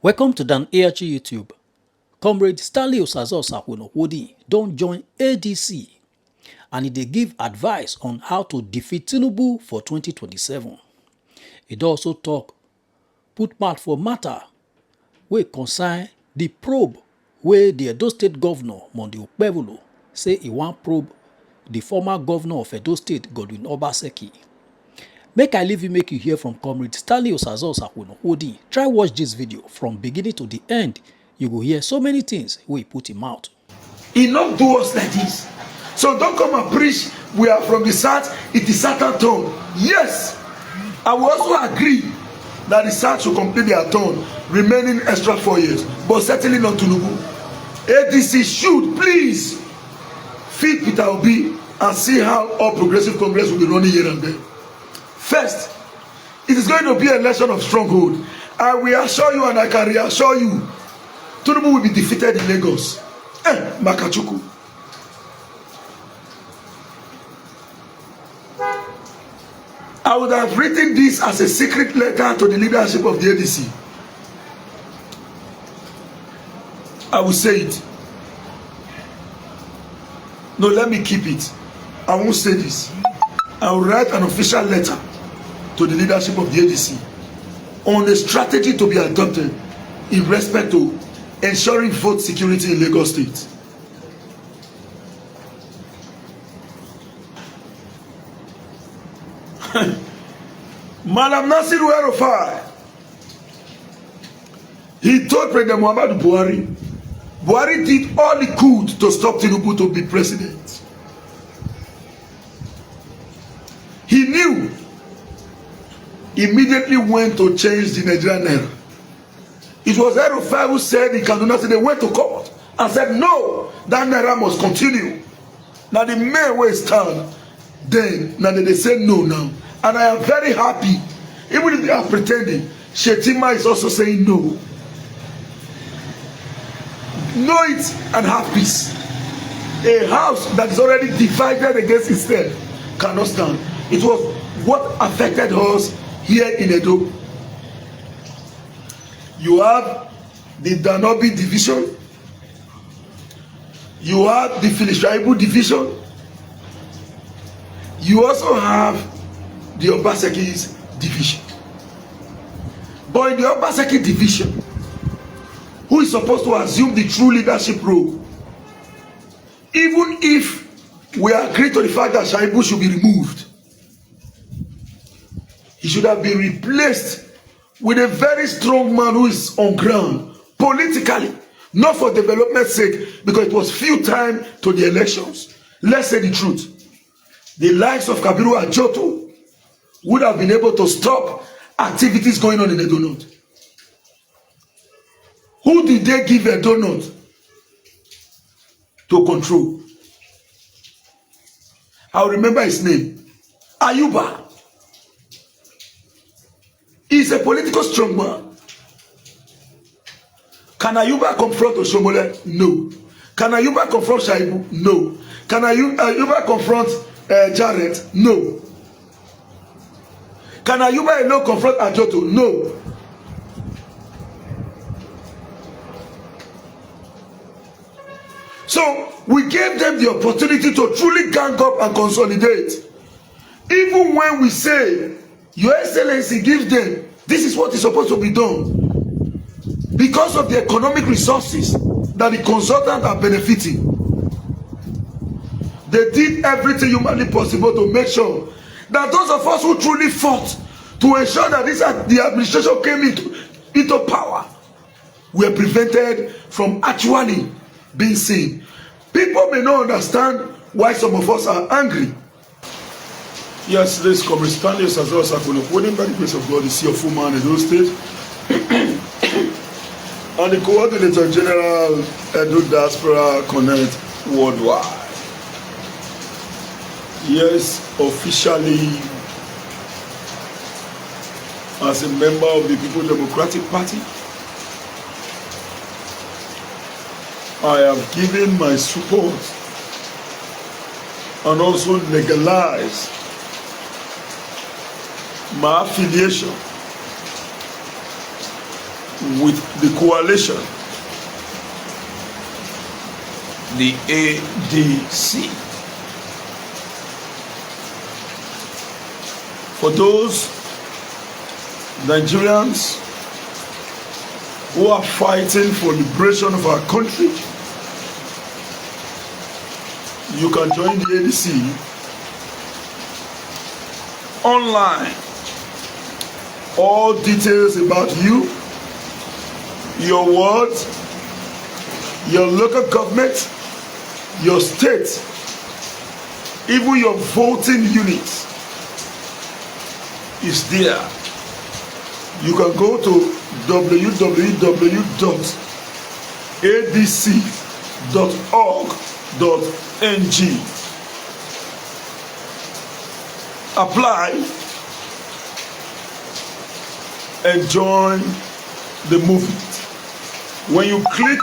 Welcome to Dan ARG YouTube. Comrade Stanley Osazo Sakwinowodi don join ADC and they give advice on how to defeat Tinubu for 2027. He don also put mouth for matter wey concern the probe wey the Edo State Governor Monday Okpebholo say he wan probe the former governor of Edo State Godwin Obaseki. Make I leave you make you hear from Comrade Stanley Osazo Sakwinowodi. Try watch this video from beginning to the end. You go hear so many things wey he put him out. He not do us like this. So don't come and preach we are from the south, it is Satan tone. Yes, I will also agree that the south should complete their turn, remaining extra 4 years, but certainly not Tinubu. ADC should please feed Peter Obi and see how all progressive Congress will be running here and there. First, it is going to be an election of stronghold. I will assure you and I can reassure you, Tinubu will be defeated in Lagos. Makachuku. I would have written this as a secret letter to the leadership of the ADC. I will say it. No, let me keep it. I won't say this. I will write an official letter to the leadership of the ADC on the strategy to be adopted in respect to ensuring vote security in Lagos State. Malam Nasir Werofai, he told President Muhammadu Buhari did all he could to stop Tinubu to be president. He knew, immediately went to change the Nigerian naira. It was Werofai who said in Kaduna State, they went to court and said no, that naira must continue. Now the main way stand, then now they say no now. And I am very happy, even if they are pretending, Shetima is also saying no. Know it and have peace. A house that is already divided against itself cannot stand. It was what affected us here in Edo. You have the Danobi division. You have the Filishaibu division. You also have the Obaseki's division. But in the Obaseki division, who is supposed to assume the true leadership role, even if we agree to the fact that Shaibu should be removed, he should have been replaced with a very strong man who is on ground politically, not for development's sake, because it was few time to the elections. Let's say the truth. The likes of Kabiru Ajoto would have been able to stop activities going on in Edo North. Who did they give Edo North to control? I'll remember his name. Ayuba. He's a political strongman. Can Ayuba confront Oshomole? No. Can Ayuba confront Shaibu? No. Can Ayuba confront Jarrett? No. Can Ayuba alone confront Ajoto? No. So we gave them the opportunity to truly gang up and consolidate. Even when we say, Your Excellency gives them, this is what is supposed to be done. Because of the economic resources that the consultants are benefiting, they did everything humanly possible to make sure that those of us who truly fought to ensure that the administration came into power were prevented from actually being seen. People may not understand why some of us are angry. Yes, this Comrade Stanley Osazo Sakwinowodi, by the grace of God, is your full man in those states. And the Coordinator General Edo Diaspora Connect Worldwide. Yes, officially, as a member of the People Democratic Party, I have given my support and also legalized my affiliation with the coalition, the ADC. For those Nigerians who are fighting for liberation of our country, you can join the ADC online. All details about you, your ward, your local government, your state, even your voting unit is there. You can go to www.adc.org.ng. Apply and join the movement. When you click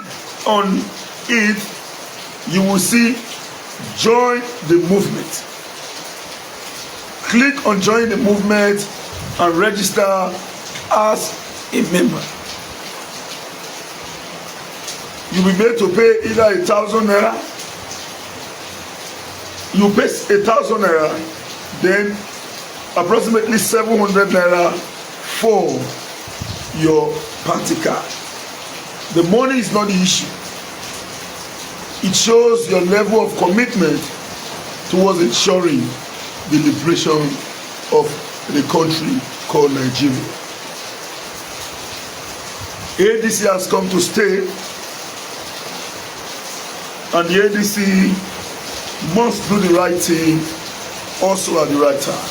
on it, you will see join the movement. Click on join the movement and register as a member. You will be made to pay either 1,000 naira. You pay 1,000 naira, then approximately 700 naira for your party card. The money is not the issue. It shows your level of commitment towards ensuring the liberation of the country called Nigeria. ADC has come to stay, and the ADC must do the right thing also at the right time.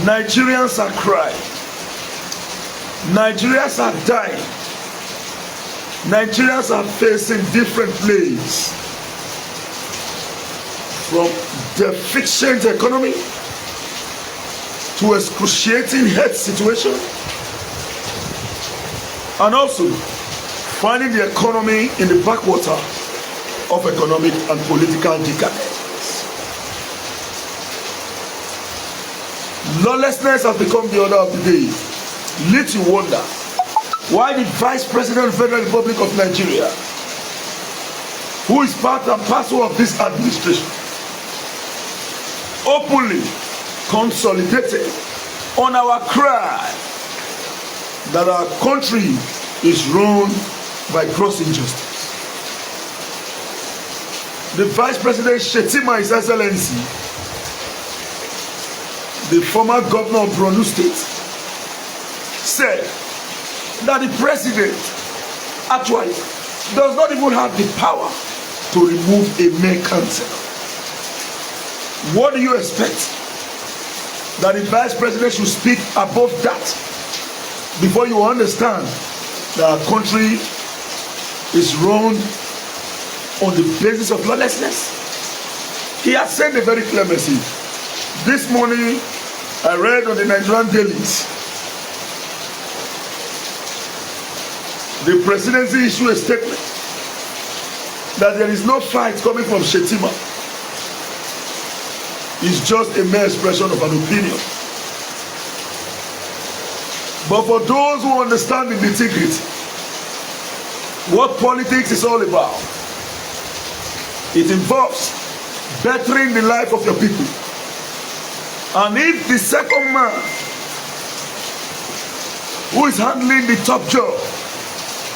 Nigerians are crying. Nigerians are dying. Nigerians are facing different plagues, from deficient economy to excruciating health situation, and also finding the economy in the backwater of economic and political decadence. Lawlessness has become the order of the day. Little wonder why the Vice President of the Federal Republic of Nigeria, who is part and parcel of this administration, openly consolidated on our cry that our country is run by gross injustice. The Vice President Shetima, His Excellency, the former governor of Borno State, said that the president actually does not even have the power to remove a mere councillor. What do you expect? That the Vice President should speak above that before you understand that our country is run on the basis of lawlessness? He has sent a very clear message. This morning, I read on the Nigerian dailies, the presidency issued a statement that there is no fight coming from Shetima. It's just a mere expression of an opinion. But for those who understand the nitty-gritty, what politics is all about, it involves bettering the life of your people. And if the second man who is handling the top job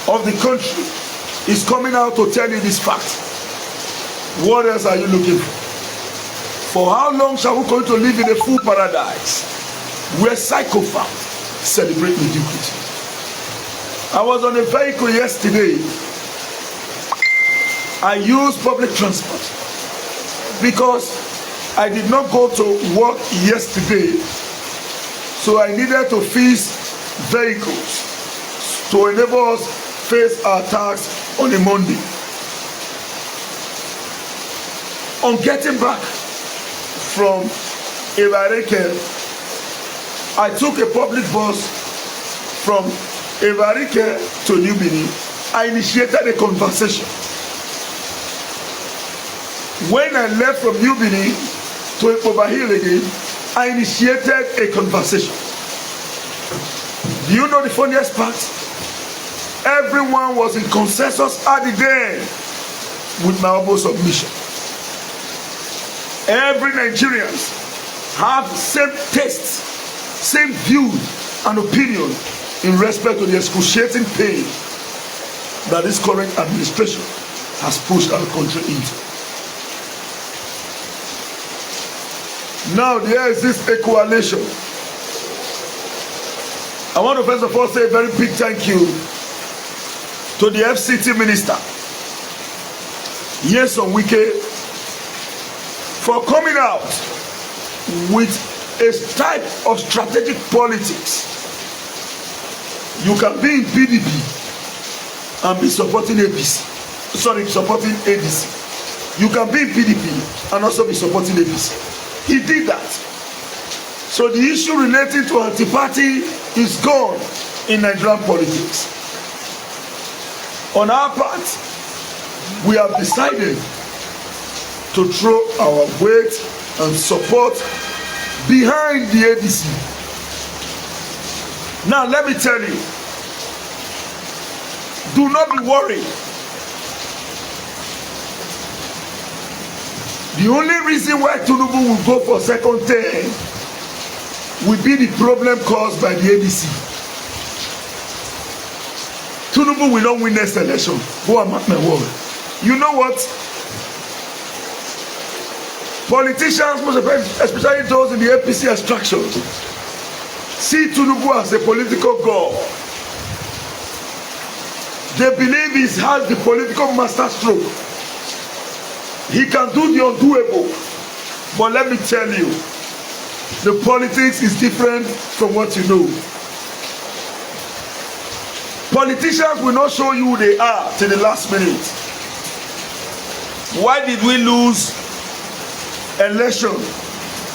of the country is coming out to tell you this fact, what else are you looking for? For how long shall we continue to live in a full paradise where psychopaths celebrate mediocrity? I was on a vehicle yesterday. I used public transport because I did not go to work yesterday, so I needed to fix vehicles to enable us face our tax on a Monday. On getting back from Evarike, I took a public bus from Evarike to New Benin. I initiated a conversation. When I left from New Benin to Obaseki again, I initiated a conversation. Do you know the funniest part? Everyone was in consensus at the day with Maobo submission. Every Nigerians have same taste, same view and opinion in respect to the excruciating pain that this current administration has pushed our country into. Now there is this coalition. I want to first of all say a very big thank you to the FCT minister, Nyesom Wike, for coming out with a type of strategic politics. You can be in PDP and be supporting APC. Sorry, supporting ADC. You can be in PDP and also be supporting APC. He did that. So the issue relating to anti-party is gone in Nigerian politics. On our part, we have decided to throw our weight and support behind the ADC. Now let me tell you, do not be worried. The only reason why Tinubu will go for second term will be the problem caused by the ADC. Tinubu will not win next election. Go and mark my word. You know what? Politicians, especially those in the APC extraction, see Tinubu as a political god. They believe he has the political masterstroke. He can do the undoable. But let me tell you, the politics is different from what you know. Politicians will not show you who they are till the last minute. Why did we lose election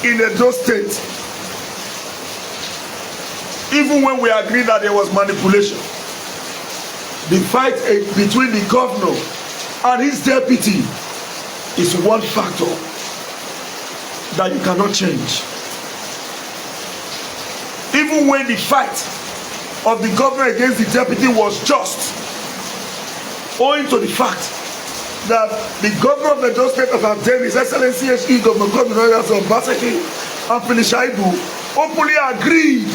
in Edo State? Even when we agreed that there was manipulation. The fight between the governor and his deputy is one factor that you cannot change. Even when the fight of the governor against the deputy was just, owing to the fact that the governor of the Edo State of Abdel, His Excellency HE Governor Obaseki and Shaibu openly agreed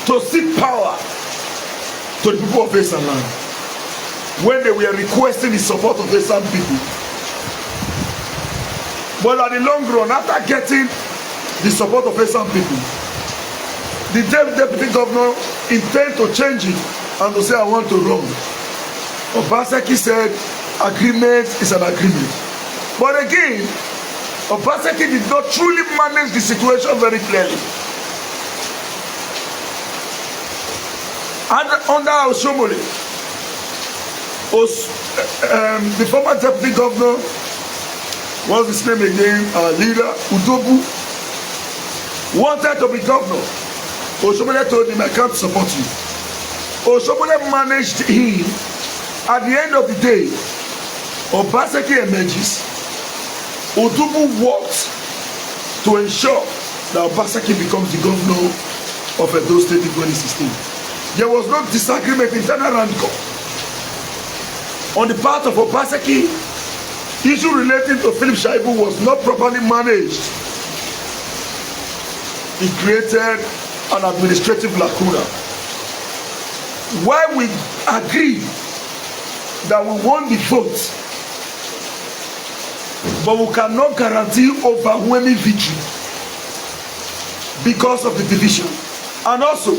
to cede power to the people of Esan land when they were requesting the support of Esan people. But at the long run, after getting the support of Esan people, the deputy governor intended to change it and to say, I want to run. Obaseki said, agreement is an agreement. But again, Obaseki did not truly manage the situation very clearly. And under Oshomole, the former deputy governor, what's his name again, our leader, Udobu, wanted to be governor. Oshomole told him, I can't support you. Oshomole managed him. At the end of the day, Obaseki emerges. Udobu worked to ensure that Obaseki becomes the governor of Edo State in 2016. There was no disagreement in internal rancor. On the part of Obaseki, issue relating to Philip Shaibu was not properly managed. It created an administrative lacuna. While we agree that we won the vote, but we cannot guarantee overwhelming victory because of the division, and also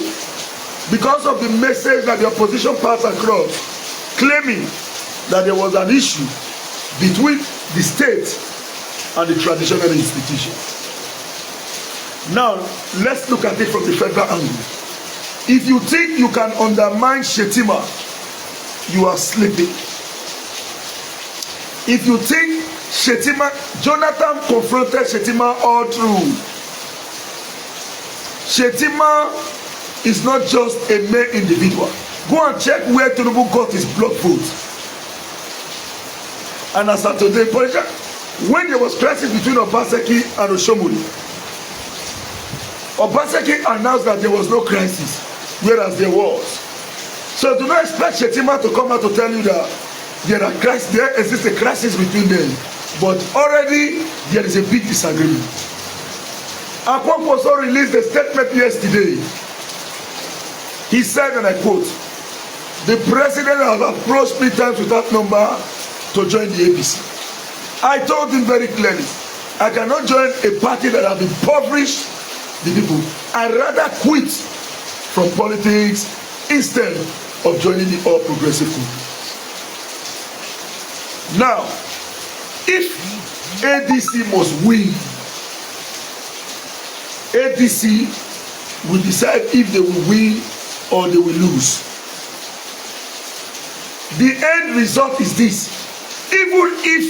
because of the message that the opposition passed across, claiming that there was an issue between the state and the traditional institution. Now, let's look at it from the federal angle. If you think you can undermine Shetima, you are sleeping. If you think Shetima, Jonathan confronted Shetima all through. Shetima is not just a mere individual. Go and check where Tinubu got his blood vote. And as of today, when there was crisis between Obaseki and Oshomole, Obaseki announced that there was no crisis, whereas there was. So do not expect Shetima to come out to tell you that there exists a crisis between them. But already there is a big disagreement. Akwankwo also released a statement yesterday. He said, and I quote, "The president has approached me times without number to join the APC. I told him very clearly, I cannot join a party that has impoverished the people. I'd rather quit from politics instead of joining the All Progressive Congress." Now, if ADC must win, ADC will decide if they will win or they will lose. The end result is this: even if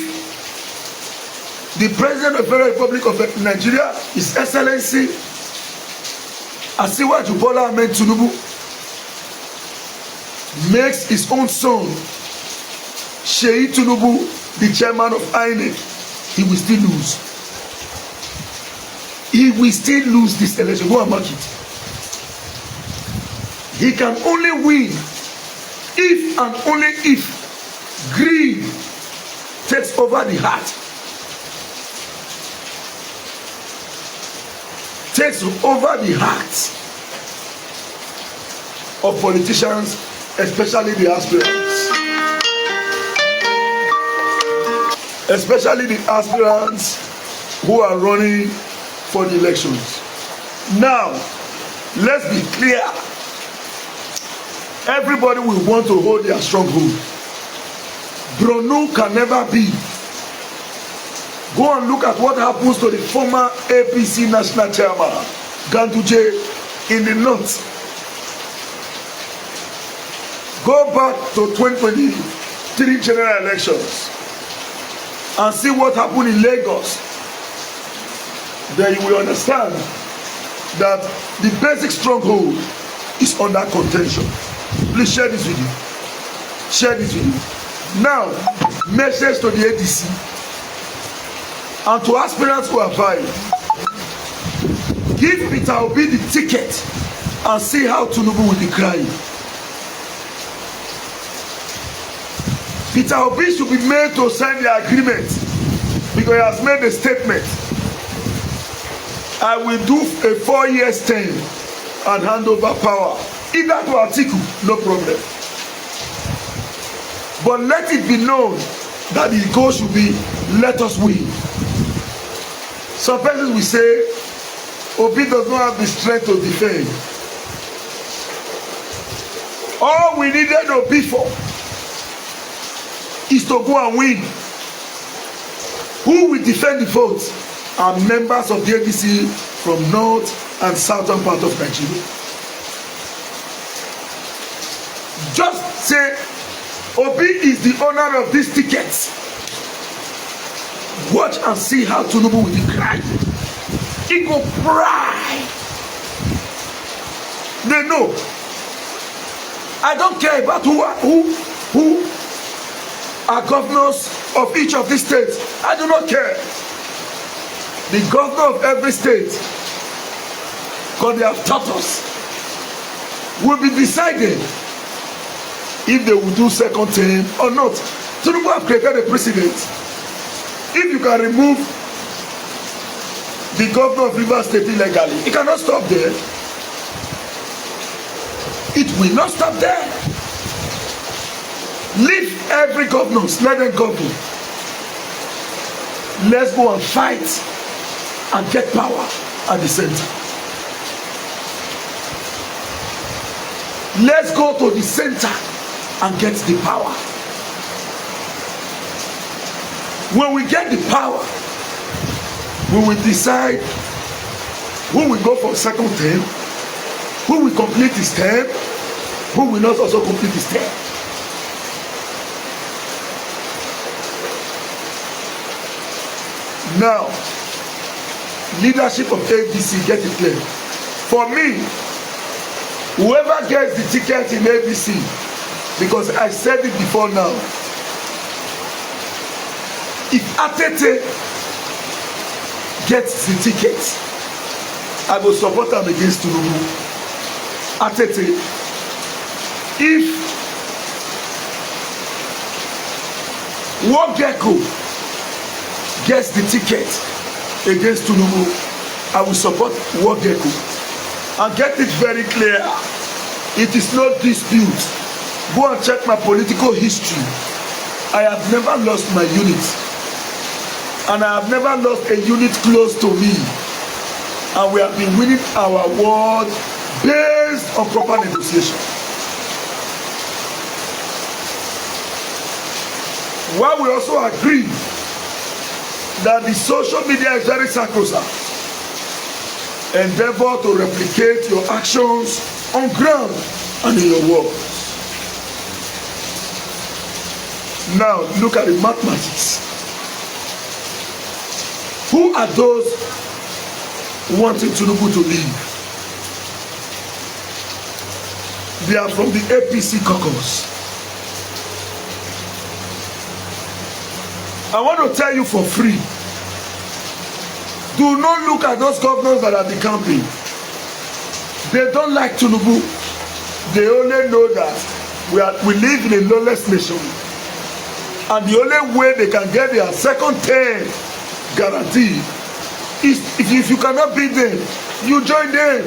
the President of the Federal Republic of Nigeria, His Excellency Asiwaju Bola Ahmed Tinubu, makes his own son Sheyi Tinubu the chairman of INEC, he will still lose. He will still lose this election. Go and mark it. He can only win if and only if greed takes over the heart, takes over the hearts of politicians, especially the aspirants. Especially the aspirants who are running for the elections. Now, let's be clear. Everybody will want to hold their stronghold. Borno can never be. Go and look at what happens to the former APC national chairman, Ganduje, in the north. Go back to 2023 general elections and see what happened in Lagos. Then you will understand that the basic stronghold is under contention. Please share this video. Share this video. Now, message to the ADC and to aspirants who are vying. Give Peter Obi the ticket and see how Tinubu will be crying. Peter Obi should be made to sign the agreement because he has made a statement. I will do a 4-year term and hand over power. Either to Atiku, no problem. But let it be known that the goal should be, let us win. Some persons will say, Obi does not have the strength to defend. All we needed Obi for is to go and win. Who will defend the votes are members of the ADC from north and southern part of Nigeria. Just say Obi is the owner of these tickets. Watch and see how Tinubu will be crying. He go cry. They know. I don't care about who are governors of each of these states. I do not care. The governor of every state, because they have taught us, will be decided if they will do second term or not. Tinubu have created a precedent. If you can remove the governor of Rivers State illegally, it cannot stop there. It will not stop there. Leave every governor, let them govern. Let's go and fight and get power at the center. Let's go to the center and get the power. When we get the power, we will decide who will go for second term, who will complete his term, who will not also complete his term. Now, leadership of ADC, get it clear. For me, whoever gets the ticket in ADC, because I said it before now, if Atete gets the ticket I will support am against Tinubu. Atete, if Wogeko gets the ticket against Tinubu, I will support Wogeko. And get it very clear, it is no dispute. Go and check my political history. I have never lost my unit, and I have never lost a unit close to me, and we have been winning our war based on proper negotiation. While we also agree that the social media is very sacrosanct, endeavor to replicate your actions on ground and in your words. Now look at the mathematics. Who are those wanting Tinubu to leave? They are from the APC caucus. I want to tell you for free, do not look at those governors that are decamping. They don't like Tinubu. They only know that we live in a lawless nation, and the only way they can get their second term guarantee is if you cannot beat them, you join them.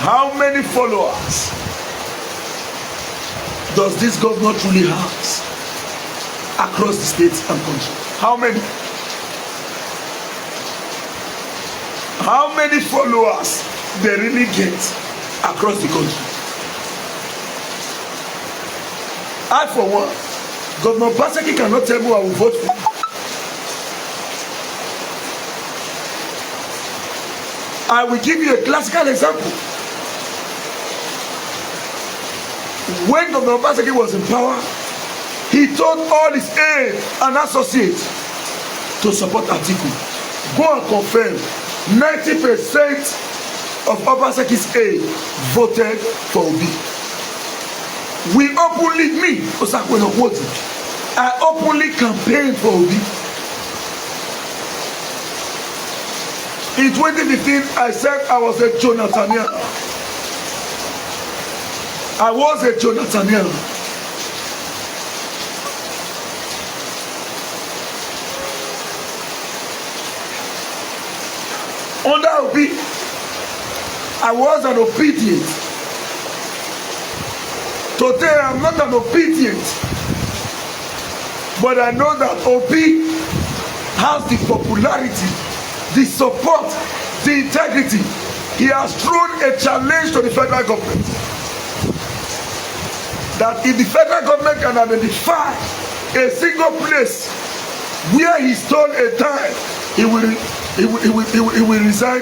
How many followers does this governor truly have across the states and country? How many? How many followers they really get across the country? I, for one, Governor Obaseki cannot tell me who I will vote for. I will give you a classical example. When Governor Obaseki was in power, he told all his aides and associates to support Atiku. Go and confirm, 90% of Obaseki's aides voted for Obi. We openly, I openly campaigned for Obi. In 2015, I said I was a Jonathanian. I was a Jonathanian. Under Obi, I was an obedient. Today, I'm not an obedient. But I know that Obi has the popularity, the support, the integrity. He has thrown a challenge to the federal government, that if the federal government can identify a single place where he stole a dime, he will resign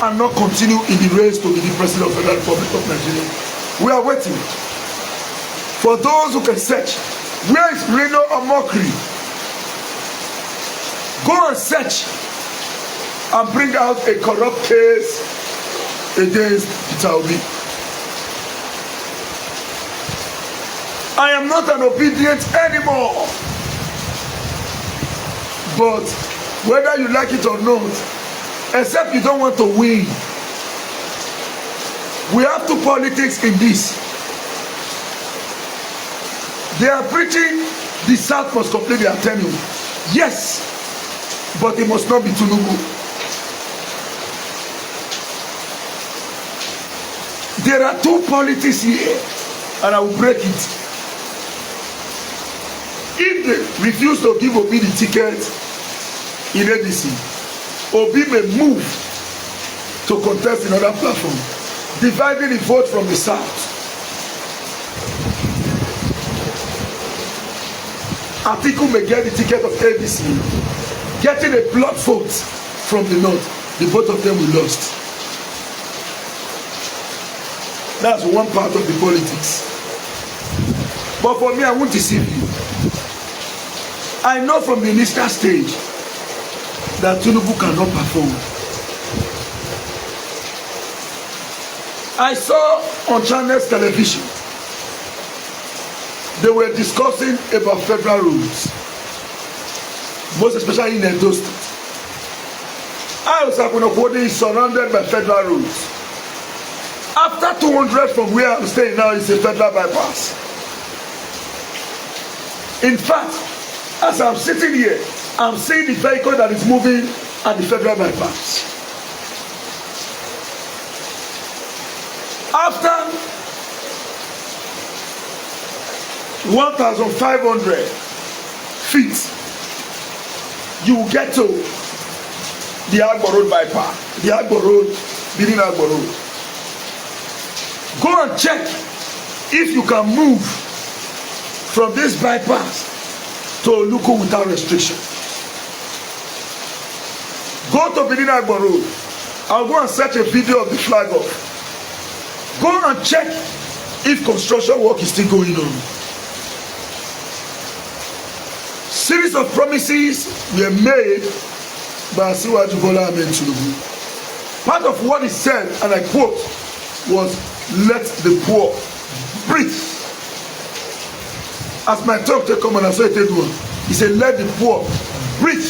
and not continue in the race to be the president of the Federal Republic of Nigeria. We are waiting for those who can search. Where is Reno Omokri? Go and search and bring out a corrupt case against Peter Obi. I am not an obedient anymore. But whether you like it or not, except you don't want to win, we have to politics in this. They are preaching the South must complete their tenure. Yes, but it must not be Tinubu. There are two politics here, and I will break it. If they refuse to give Obi the ticket in ADC, Obi may move to contest in other platform, dividing the vote from the South. Atiku may get the ticket of ADC, getting a blood vote from the North. The both of them will lost. That's one part of the politics. But for me, I won't deceive you. I know from the initial stage that Tinubu cannot perform. I saw on Channels television, they were discussing about federal rules, most especially in Edo State. Osakwinokode is surrounded by federal roads. After 200 from where I'm staying now is a federal bypass. In fact, as I'm sitting here, I'm seeing the vehicle that is moving at the federal bypass. After 1,500 feet, you will get to the Agbo Road bypass, the Agbo Road, Benin Agbo Road. Go and check if you can move from this bypass to Oluko without restriction. Go to Benin Agbo Road. I'll go and search a video of the flag off. Go and check if construction work is still going on. Series of promises were made by Asiwaju Bola Ahmed Tinubu. Part of what he said, and I quote, was, "Let the poor breathe." As my talk take come on, I saw it take one. He said, "Let the poor breathe."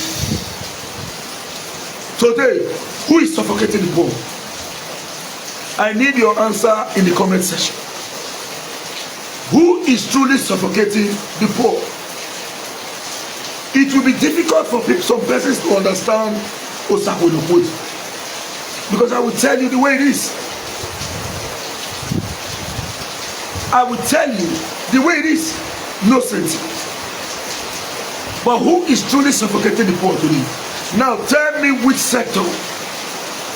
Today, who is suffocating the poor? I need your answer in the comment section. Who is truly suffocating the poor? It will be difficult for some persons to understand Osakwinokode, because I will tell you the way it is. I will tell you the way it is. No sense. But who is truly suffocating the poor today? Now tell me which sector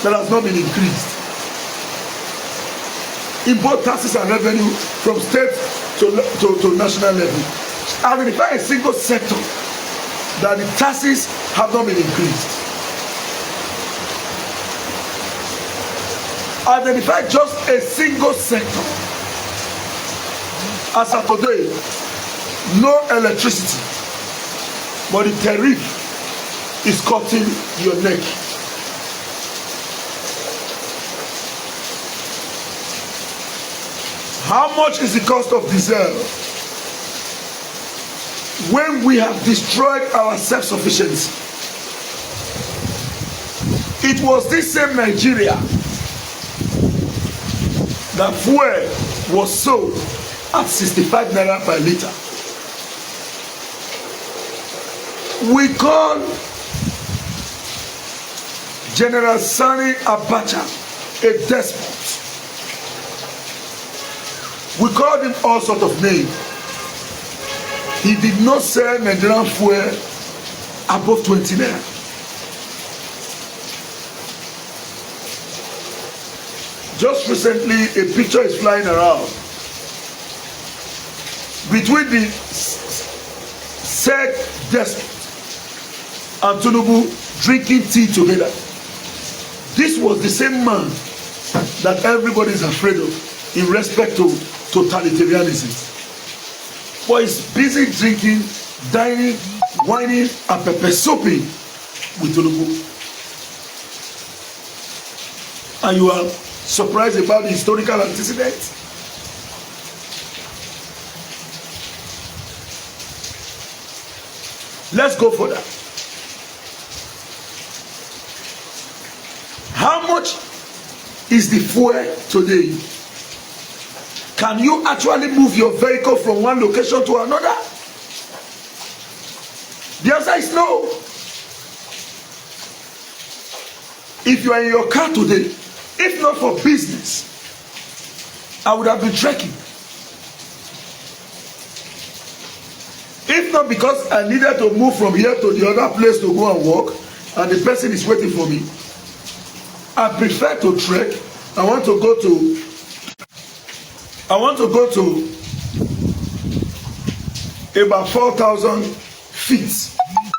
that has not been increased in both taxes and revenue from state to national level. Identify a single sector that the taxes have not been increased. Identify just a single sector. As of today, no electricity, but the tariff is cutting your neck. How much is the cost of diesel? When we have destroyed our self-sufficiency, it was this same Nigeria that fuel was sold at 65 naira per liter. We call General Sani Abacha a despot. We called him all sorts of names. He did not sell Nigerian fuel above 20 naira. Just recently, a picture is flying around between the said despot and Tinubu drinking tea together. This was the same man that everybody is afraid of in respect to totalitarianism. But he's busy drinking, dining, whining, and pepper soaping with Tinubu. And you are surprised about the historical antecedents? Let's go further. How much is the fuel today? Can you actually move your vehicle from one location to another? The answer is no. If you are in your car today, if not for business, I would have been trekking. If not because I needed to move from here to the other place to go and work, and the person is waiting for me, I prefer to trek. I want to go to about 4,000 feet.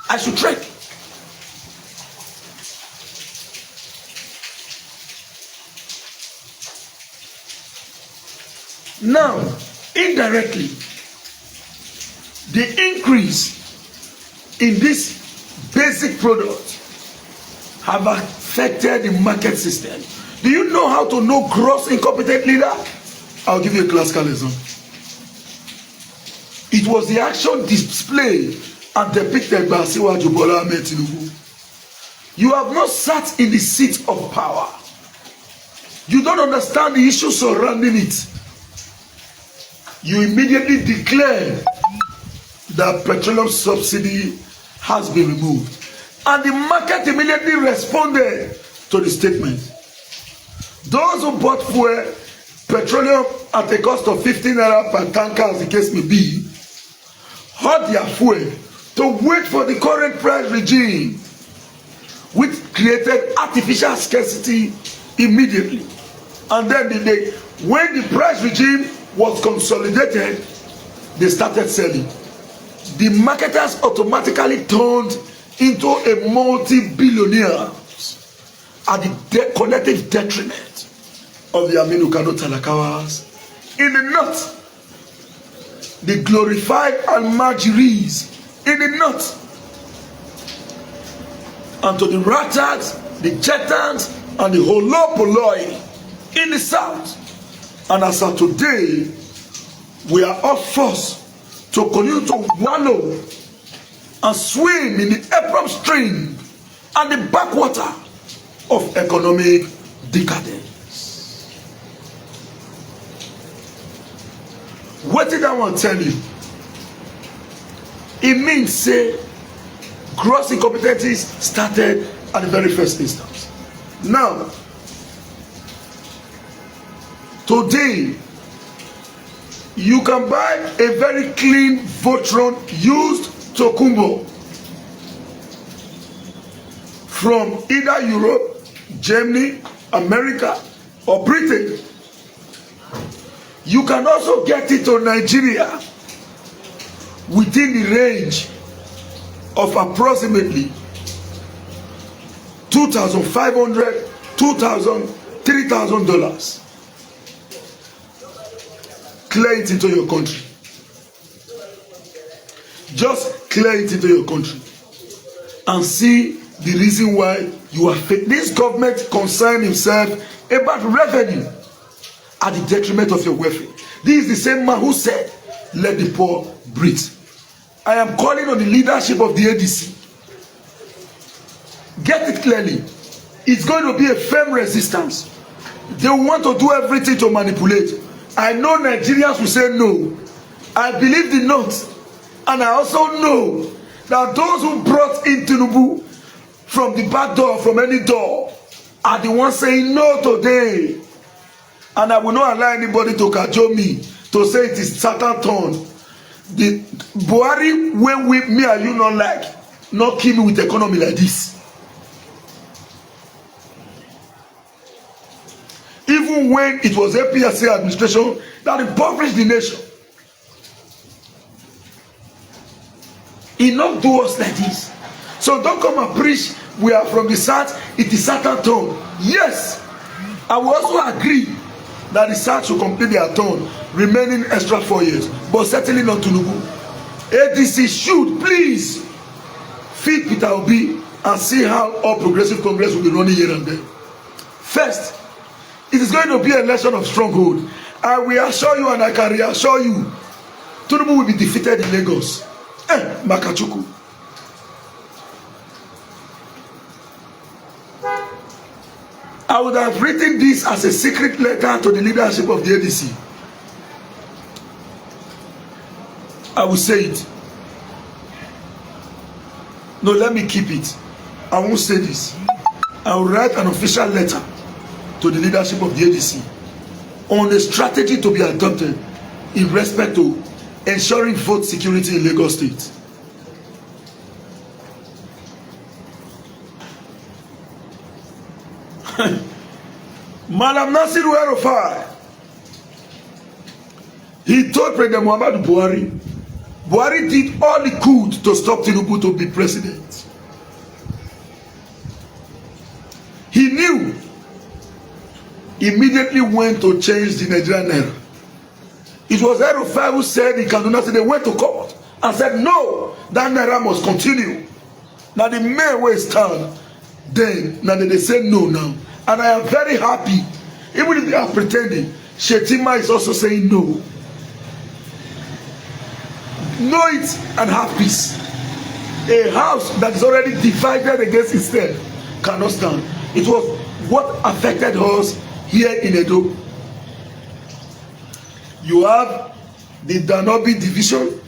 I should trek. Now, indirectly, the increase in this basic product have affected the market system. Do you know how to know gross incompetent leader? I'll give you a classical lesson. It was the action displayed and depicted by Asiwaju Bola Ahmed Tinubu. You have not sat in the seat of power. You don't understand the issues surrounding it. You immediately declare that petroleum subsidy has been removed. And the market immediately responded to the statement. Those who bought fuel, petroleum at a cost of 15 naira per tanker, as the case may be, had their fuel to wait for the current price regime, which created artificial scarcity immediately. And then when the price regime was consolidated, they started selling. The marketers automatically turned into a multi-billionaire at the collective detriment of the Aminu Kano Talakawas in the north, the glorified Almajiris in the north, and to the Ratags, the Chetans, and the Holopoloi in the south. And as of today, we are all forced to continue to wallow and swim in the Ephraim stream and the backwater of economic decadence. What did I want to tell you? It means, say, gross incompetencies started at the very first instance. Now, today, you can buy a very clean Votron used Tokumbo from either Europe, Germany, America, or Britain. You can also get it to Nigeria within the range of approximately $2,500, $2,000, $3,000. Clear it into your country. Just clear it into your country and see the reason why you are fake. This government concerned himself about revenue at the detriment of your welfare. This is the same man who said, let the poor breathe. I am calling on the leadership of the ADC. Get it clearly. It's going to be a firm resistance. They want to do everything to manipulate. I know Nigerians will say no. I believe the North. And I also know that those who brought in Tinubu from the back door, from any door, are the ones saying no today. And I will not allow anybody to cajole me to say it is Satan turn. The Buhari, when me and you not like, not kill me with economy like this. Even when it was APSA administration that impoverished the nation. He not do us like this. So don't come and preach we are from the south, it is Satan turn. Yes, I will also agree that the south should complete their turn, remaining extra 4 years, but certainly not Tinubu. ADC should please feed Peter Obi and see how all progressive Congress will be running here and there. First, it is going to be an election of stronghold. I will assure you and I can reassure you, Tinubu will be defeated in Lagos. Makachuku. I would have written this as a secret letter to the leadership of the ADC. I will say it. No, let me keep it. I won't say this. I will write an official letter to the leadership of the ADC on the strategy to be adopted in respect to ensuring vote security in Lagos State. Malam Nasir Werofai, he told President Muhammadu Buhari did all he could to stop Tinubu to be president. He knew, immediately went to change the Nigerian naira. It was Werofai who said in Kaduna, they went to court and said no, that naira must continue. Now the main way stand, then now they say no now. And I am very happy, even if they are pretending, Shetima is also saying no. Know it and have peace. A house that is already divided against itself cannot stand. It was what affected us here in Edo. You have the Danobi division.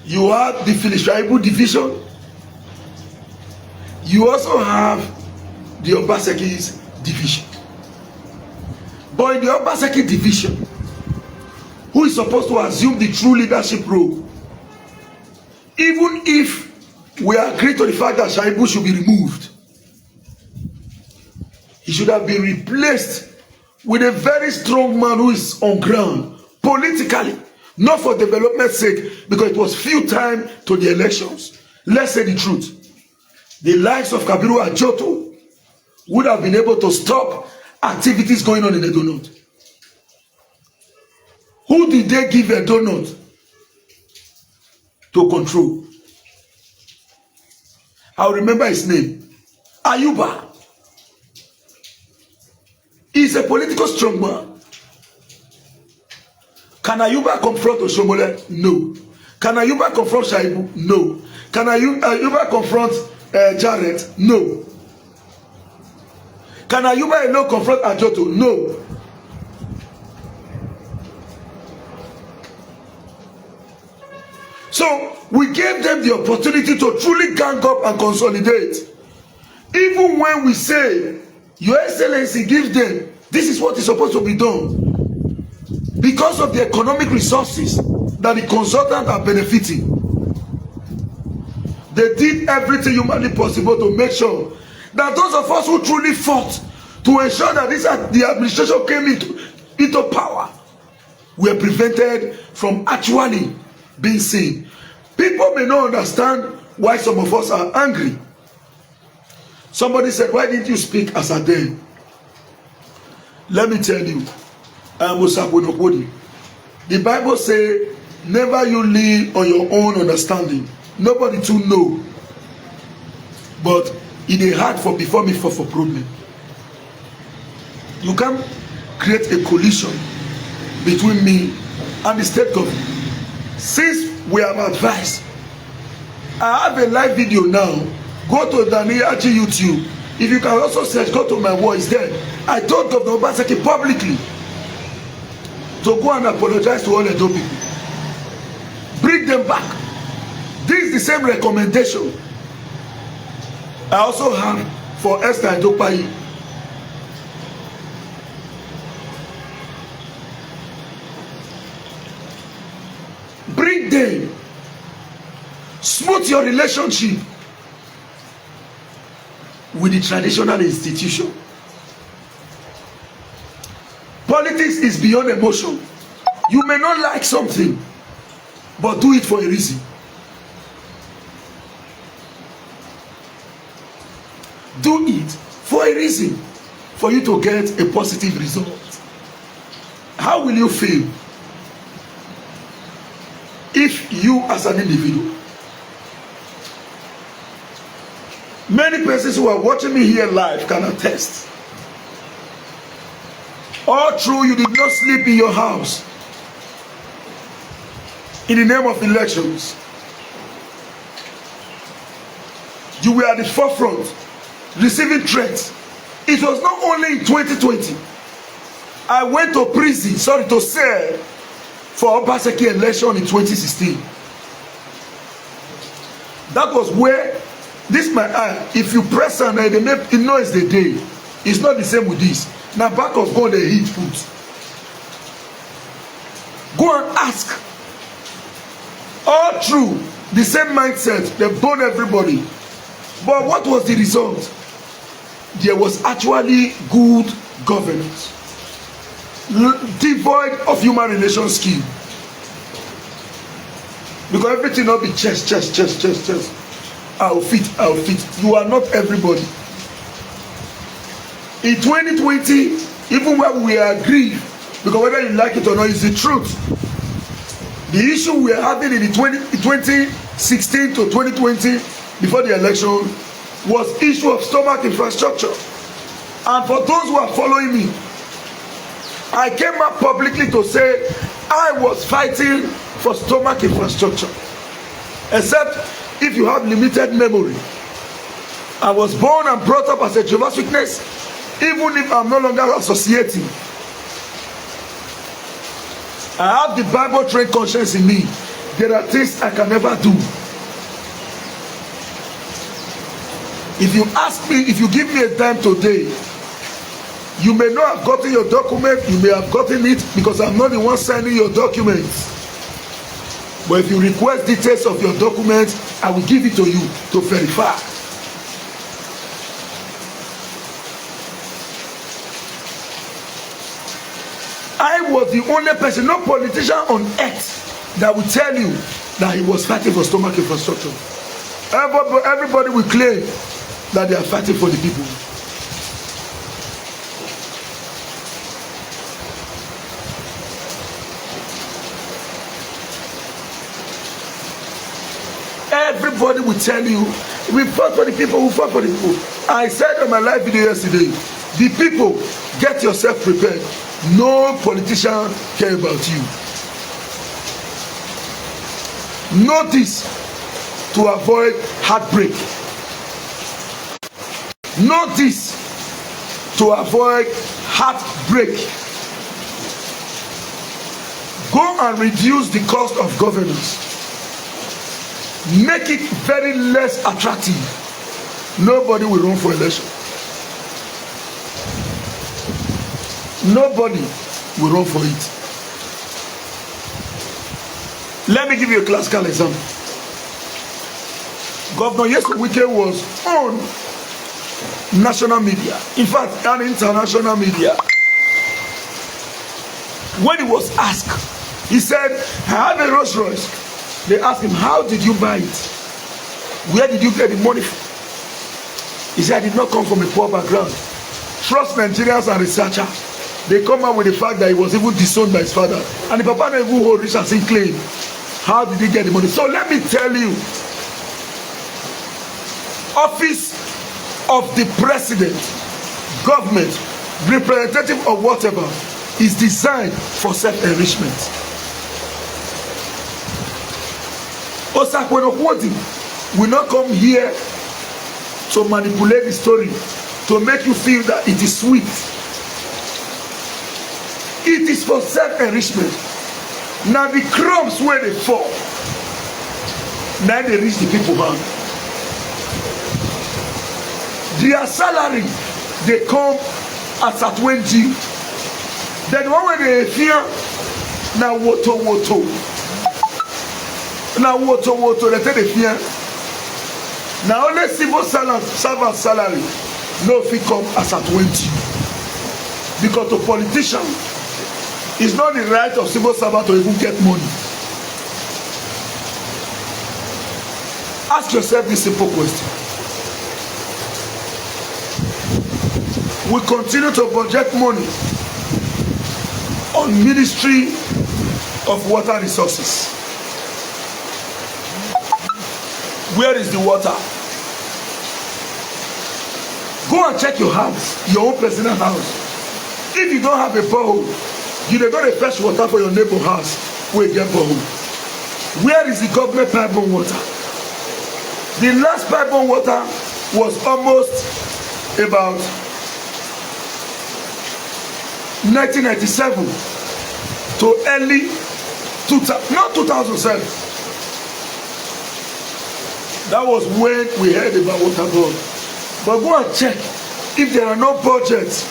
You have the Filishaibu division. You also have the Obaseki's division. But in the Obaseki division, who is supposed to assume the true leadership role, even if we agree to the fact that Shaibu should be removed, he should have been replaced with a very strong man who is on ground politically, not for development's sake, because it was few time to the elections. Let's say the truth. The likes of Kabiru Ajoto would have been able to stop activities going on in Edo North. Who did they give Edo North to control? I'll remember his name. Ayuba. He's a political strongman. Can Ayuba confront Oshomole? No. Can Ayuba confront Shaibu? No. Can Ayuba confront Jarrett? No. Can Ayuba alone confront Ajoto? No. So we gave them the opportunity to truly gang up and consolidate. Even when we say, Your Excellency gives them, this is what is supposed to be done. Because of the economic resources that the consultants are benefiting, they did everything humanly possible to make sure that those of us who truly fought to ensure that the administration came into power were prevented from actually being seen. People may not understand why some of us are angry. Somebody said, why didn't you speak as a day? Let me tell you, I am Osakwenokodi. The Bible says, never you lean on your own understanding. Nobody to know. But it is hard for before me for problem. You can't create a coalition between me and the state government. Since we have advised, I have a live video now. Go to Daniyachi YouTube. If you can also search, go to my voice there. I told Governor Obaseki publicly to go and apologize to all Edo people. Bring them back. This is the same recommendation I also have for Esther Idopayi. Bring them. Smooth your relationship with the traditional institution. Politics is beyond emotion. You may not like something, but do it for a reason. Do it for a reason, for you to get a positive result. How will you feel if you as an individual, many persons who are watching me here live can attest, all through you did not sleep in your house in the name of elections. You were at the forefront receiving threats. It was not only in 2020. I went to prison, to cell for Obaseki election in 2016. That was where this my eye. If you press on it, it knows the day. It's not the same with this. Now back of God, the heat put. Go and ask. All through the same mindset, they burn everybody. But what was the result? There was actually good governance, devoid of human relations skill. Because everything will be chest. I'll fit. You are not everybody. In 2020, even when we agree, because whether you like it or not, it's the truth. The issue we are having in the 2016 to 2020, before the election, was issue of stomach infrastructure. And for those who are following me, I came up publicly to say I was fighting for stomach infrastructure. Except if you have limited memory I was born and brought up as a Jehovah's Witness, even if I'm no longer associating. I have the Bible trained conscience in me. There are things I can never do. If you ask me, if you give me a time today, you may not have gotten your document, you may have gotten it because I'm not the one signing your documents. But if you request details of your documents, I will give it to you to verify. I was the only person, no politician on earth, that will tell you that he was fighting for stomach infrastructure. Everybody will claim that they are fighting for the people. Everybody will tell you, we fought for the people, we fought for the people. I said on my live video yesterday, the people, get yourself prepared. No politician care about you. Know this to avoid heartbreak. Know this to avoid heartbreak. Go and reduce the cost of governance. Make it very less attractive. Nobody will run for election. Nobody will run for it. Let me give you a classical example. Governor Yesu Wike was on national media, in fact, and international media. When he was asked, he said, I have a Rolls Royce. They asked him, how did you buy it? Where did you get the money from? He said, I did not come from a poor background. Trust Nigerians and researchers. They come out with the fact that he was even disowned by his father. And the papa never even hold rich as he claimed. How did he get the money? So let me tell you, office of the president, government, representative or whatever, is designed for self-enrichment. Osakwenokwodi will not come here to manipulate the story, to make you feel that it is sweet. It is for self-enrichment. Now the crumbs where they fall, now they reach the people hand. Their salary, they come as at 20. Then when they fear, now woto. Now woto, they take the fear. Now only civil servant salary, no fee come as at 20. Because the politician, it's not the right of civil servant to even get money. Ask yourself this simple question. We continue to budget money on Ministry of Water Resources. Where is the water? Go and check your house, your own personal house. If you don't have a borehole, you don't go to fetch water for your neighbor house where you get borehole. Where is the government pipe-borne water? The last pipe-borne water was almost about 1997 to early 2000, not 2007. That was when we heard about water board. But go and check if there are no budgets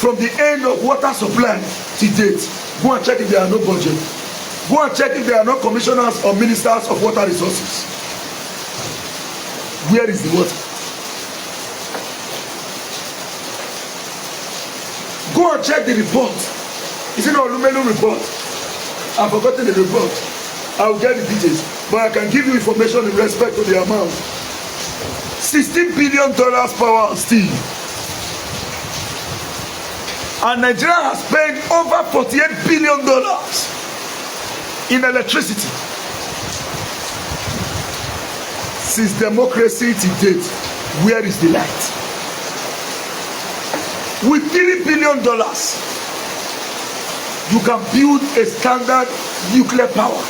from the end of water supply to date. Go and check if there are no budget. Go and check if there are no commissioners or ministers of water resources. Where is the water? Go and check the report. Is it not Lumelu report? I've forgotten the report. I will get the details. But I can give you information in respect to the amount. $16 billion power and steel. And Nigeria has spent over $48 billion in electricity. Since democracy to date, where is the light? With $3 billion, you can build a standard nuclear power.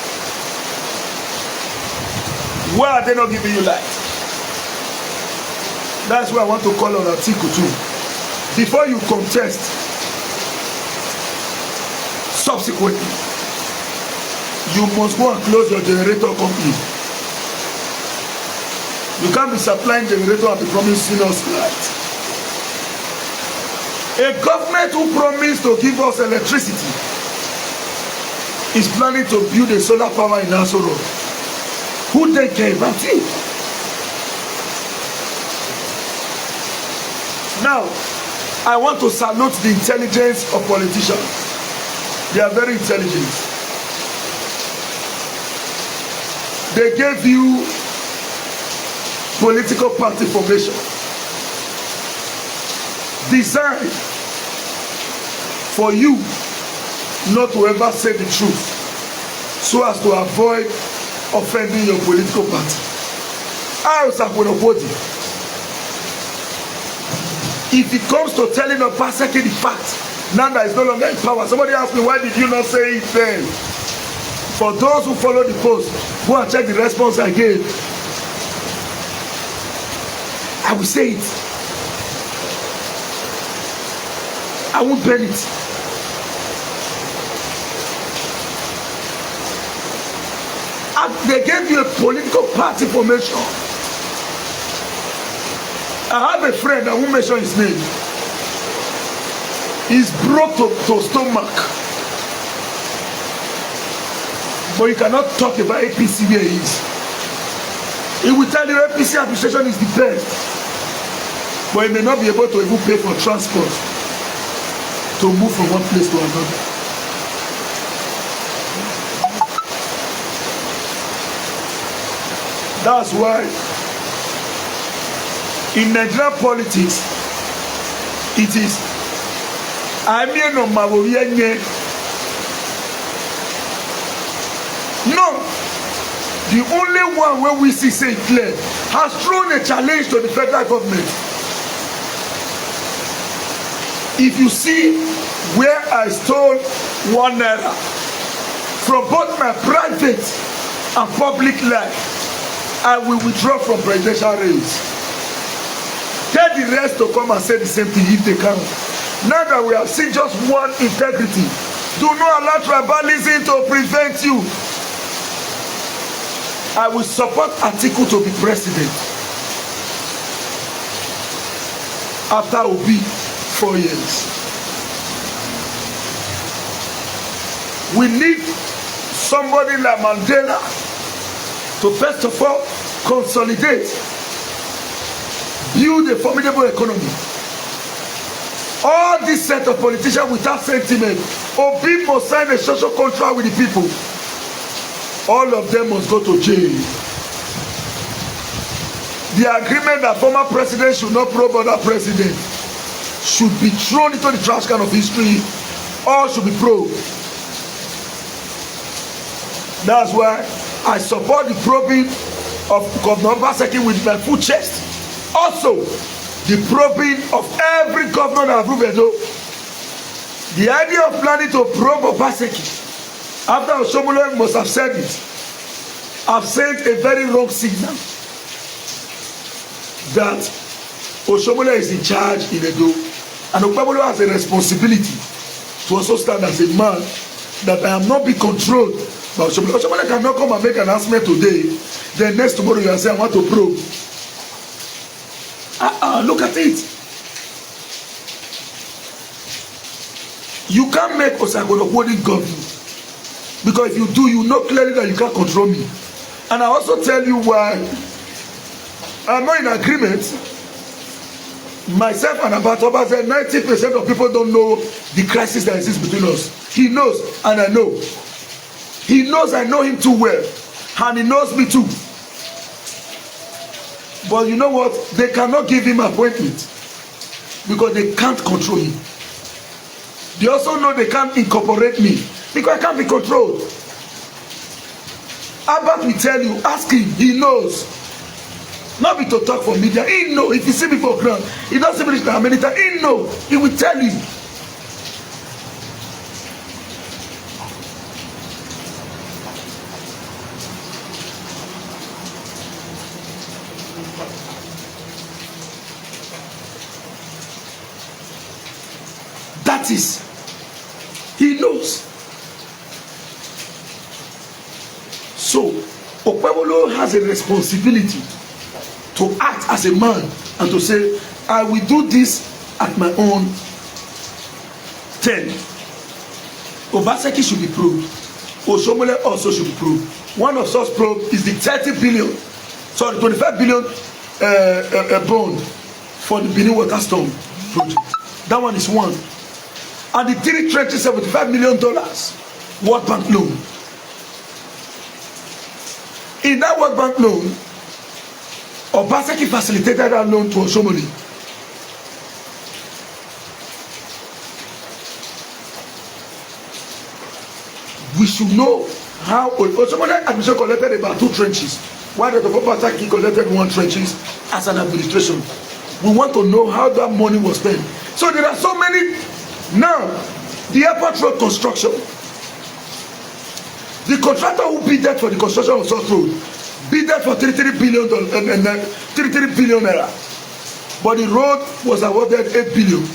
Why are they not giving you light? That's why I want to call on Atiku too. Before you contest, subsequently, you must go and close your generator company. You can't be supplying generator and be promising us light. A government who promised to give us electricity is planning to build a solar power in Asoro. Who they care about it? Now, I want to salute the intelligence of politicians. They are very intelligent. They gave you political party formation designed for you not to ever say the truth so as to avoid offending your political party. I was Obaseki. If it comes to telling Obaseki the fact, now that is no longer in power, somebody asked me, why did you not say it then? For those who follow the post, go and check the response I gave. I will say it. I won't burn it. And they gave you a political party formation. I have a friend, I won't mention his name. He's broke to stomach. But you cannot talk about APC where he is. He will tell you APC administration is the best. But he may not be able to even pay for transport to move from one place to another. That's why in Nigerian politics, it is no. The only one where we see say clear has thrown a challenge to the federal government. If you see where I stole ₦1 from both my private and public life, I will withdraw from presidential race. Tell the rest to come and say the same thing if they can. Now that we have seen just one integrity, do not allow tribalism to prevent you. I will support Atiku to be president after Obi 4 years. We need somebody like Mandela to first of all consolidate, build a formidable economy. All this set of politicians without sentiment, Obi must sign a social contract with the people. All of them must go to jail. The agreement that former president should not probe other president should be thrown into the trash can of history. All should be probed. That's why I support the probing of Governor Obaseki with my full chest. Also, the probing of every governor that approved Edo. The idea of planning to probe Obaseki after Oshomole must have said it, have sent a very wrong signal that Oshomole is in charge in Edo, and Oshomole has a responsibility to also stand as a man that I am not be controlled by Oshomole. Oshomole cannot come and make an announcement today, then next tomorrow you are saying I want to probe. Look at it. You can't make Osagono holding government. Because if you do, you know clearly that you can't control me. And I also tell you why I'm not in agreement. Myself and Abatoba said 90% of people don't know the crisis that exists between us. He knows and I know. He knows I know him too well. And he knows me too. But you know what? They cannot give him appointment because they can't control him. They also know they can't incorporate me because I can't be controlled. Abba will tell you, ask him, he knows. Not be to talk for media, he know. If you see me for ground, he doesn't finish how many times, he know. He will tell you. practice. He knows. So Okpebholo has a responsibility to act as a man and to say, I will do this at my own turn. Obaseki should be proved. Oshiomhole also should be proved. One of such probe is the 25 billion bond for the Benin water storm project. That one is one. And the $375 million World Bank loan. In that World Bank loan, Obaseki facilitated that loan to Oshiomhole. We should know how Oshiomhole administration collected about 2 trenches, while the Obaseki collected 1 trenches as an administration. We want to know how that money was spent. So there are so many. Now, the airport road construction, the contractor who bid that for the construction of such road bid that for $33 billion, but the road was awarded 8 billion.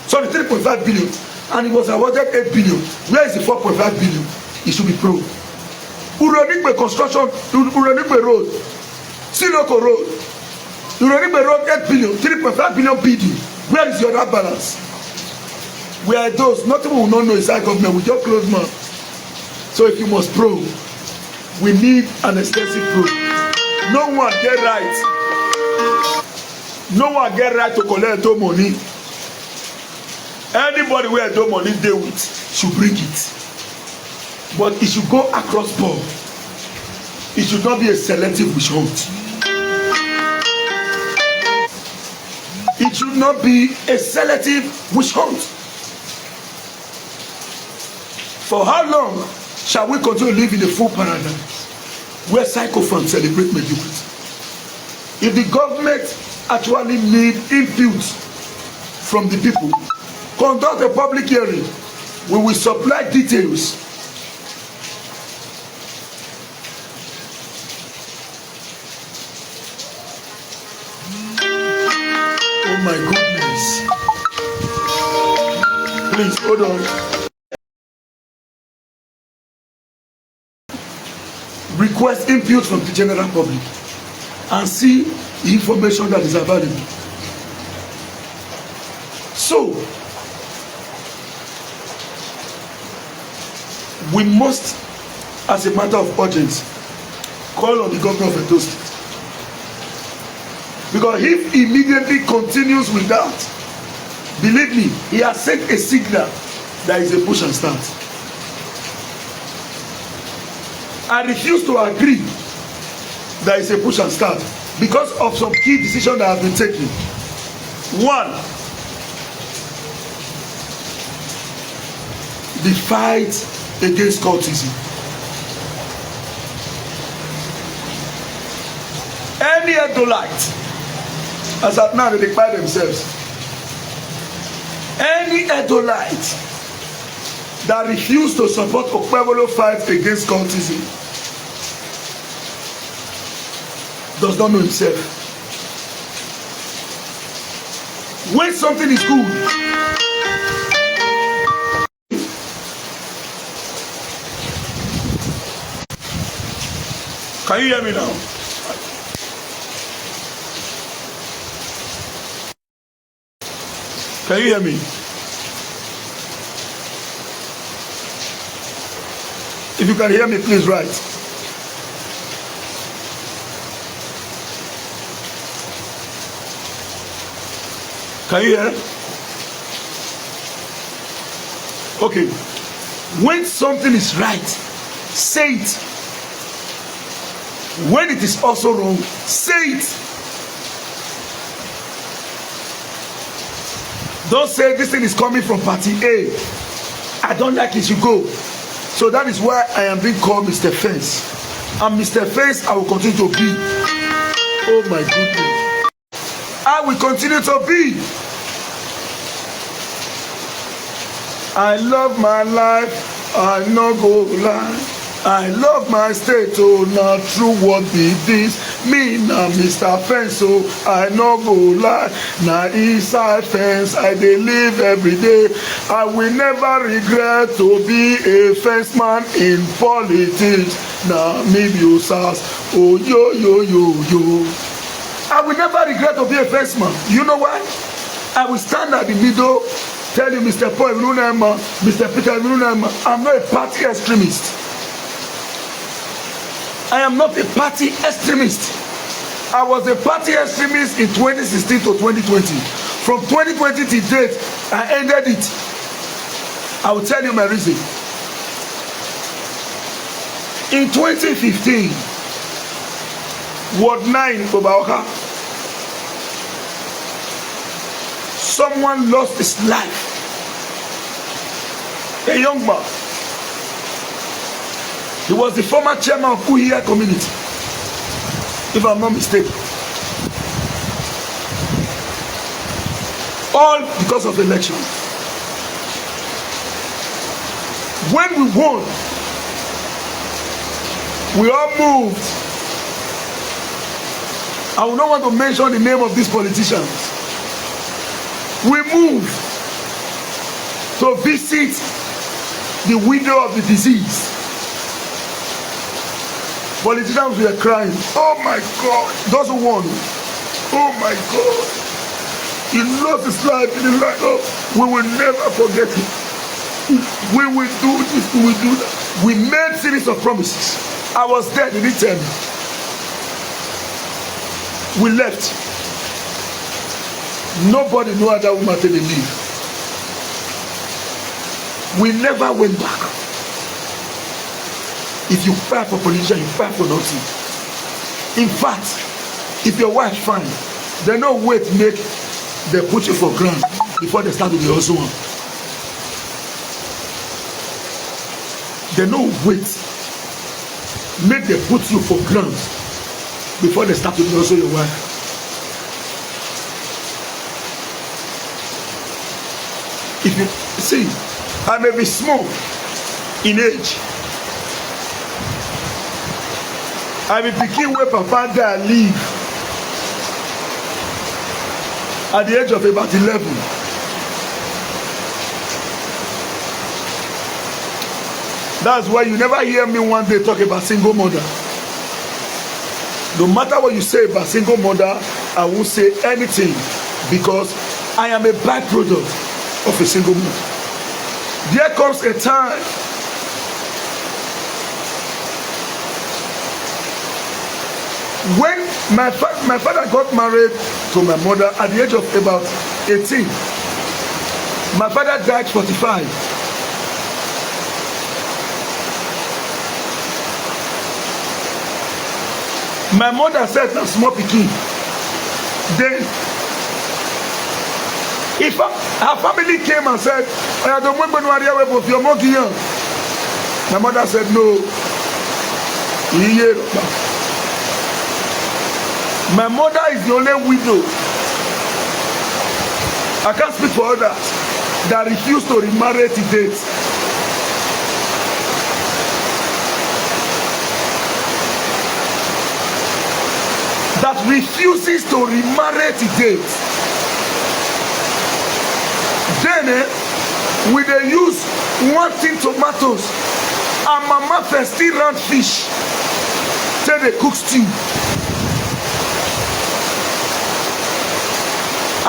Sorry, 3.5 billion, and it was awarded 8 billion. Where is the 4.5 billion? It should be proved. Uronigbe construction, Uronigbe road, Siloko road, Uronigbe road 8 billion, 3.5 billion bidding. Where is the other balance? Where are those? Nothing we will not know inside government. We just close mouth. So if you must prove, we need an extensive proof. No one get right. No one get right to collect no money. Anybody where no money dey with should bring it. But it should go across board. It should not be a selective witch hunt. It should not be a selective witch hunt. For how long shall we continue to live in a full paradise where sycophants celebrate mediocrity? If the government actually need input from the people, conduct a public hearing. We will supply details. Oh my goodness. Please hold on. Request input from the general public and see the information that is available. So, we must, as a matter of urgency, call on the governor of Edo State. Because if he immediately continues with that, believe me, he has sent a signal that is a push and start. I refuse to agree that is a push and start because of some key decisions that have been taken. One, the fight against cultism. Any Edolite, as at now they declare themselves, any Edolite that refuse to support Okpebholo fight against cultism does not know himself. When something is good, can you hear me now? Can you hear me? If you can hear me, please write. Can you hear? Okay. When something is right, say it. When it is also wrong, say it. Don't say this thing is coming from party A. I don't like it, you go. So that is why I am being called Mr. Fence. And Mr. Fence, I will continue to be. Oh my goodness. I will continue to be. I love my life, I no go lie. I love my state, oh, not true what be this. Me na Mr. Fence, so I no go lie. Na inside fence I dey live every day. I will never regret to be a fence man in politics. Na me be Osas, oh yo yo yo yo. I will never regret to be a fence man. You know why? I will stand at the middle, tell you, Mr. Paul, Mr. Peter, I'm not a party extremist. I am not a party extremist. I was a party extremist in 2016 to 2020. From 2020 to date, I ended it. I will tell you my reason. In 2015, Ward 9 Obaoka, someone lost his life. A young man. He was the former chairman of Uhiya community, if I'm not mistaken. All because of election. When we won, we all moved. I will not want to mention the name of these politicians. We moved to visit the widow of the deceased. Politicians were crying, oh my God, those who won, oh my God, he lost his life in the light of, we will never forget it. We will do this, we will do that. We made series of promises. I was there, they didn't tell me. We left. Nobody knew how that woman till they leave. We never went back. If you fight for politician, you fight for nothing. In fact, if your wife fine, they no wait make they put you for ground before they start with the other one. They no wait make they put you for ground before they start with also your wife. If you see, I may be small in age. I be pikin wey papa die leave at the age of about 11. That's why you never hear me one day talk about single mother. No matter what you say about single mother, I won't say anything because I am a byproduct of a single mother. There comes a time when my father got married to my mother at the age of about 18. My father died 45. My mother said na small pikin. Then if her family came and said, I don't want to know if you're monkey. My mother said no. My mother is the only widow. I can't speak for others that refuse to remarry to date. That refuses to remarry to date. Then we dey use one tin tomatoes and mama first still round fish take dey cook stew.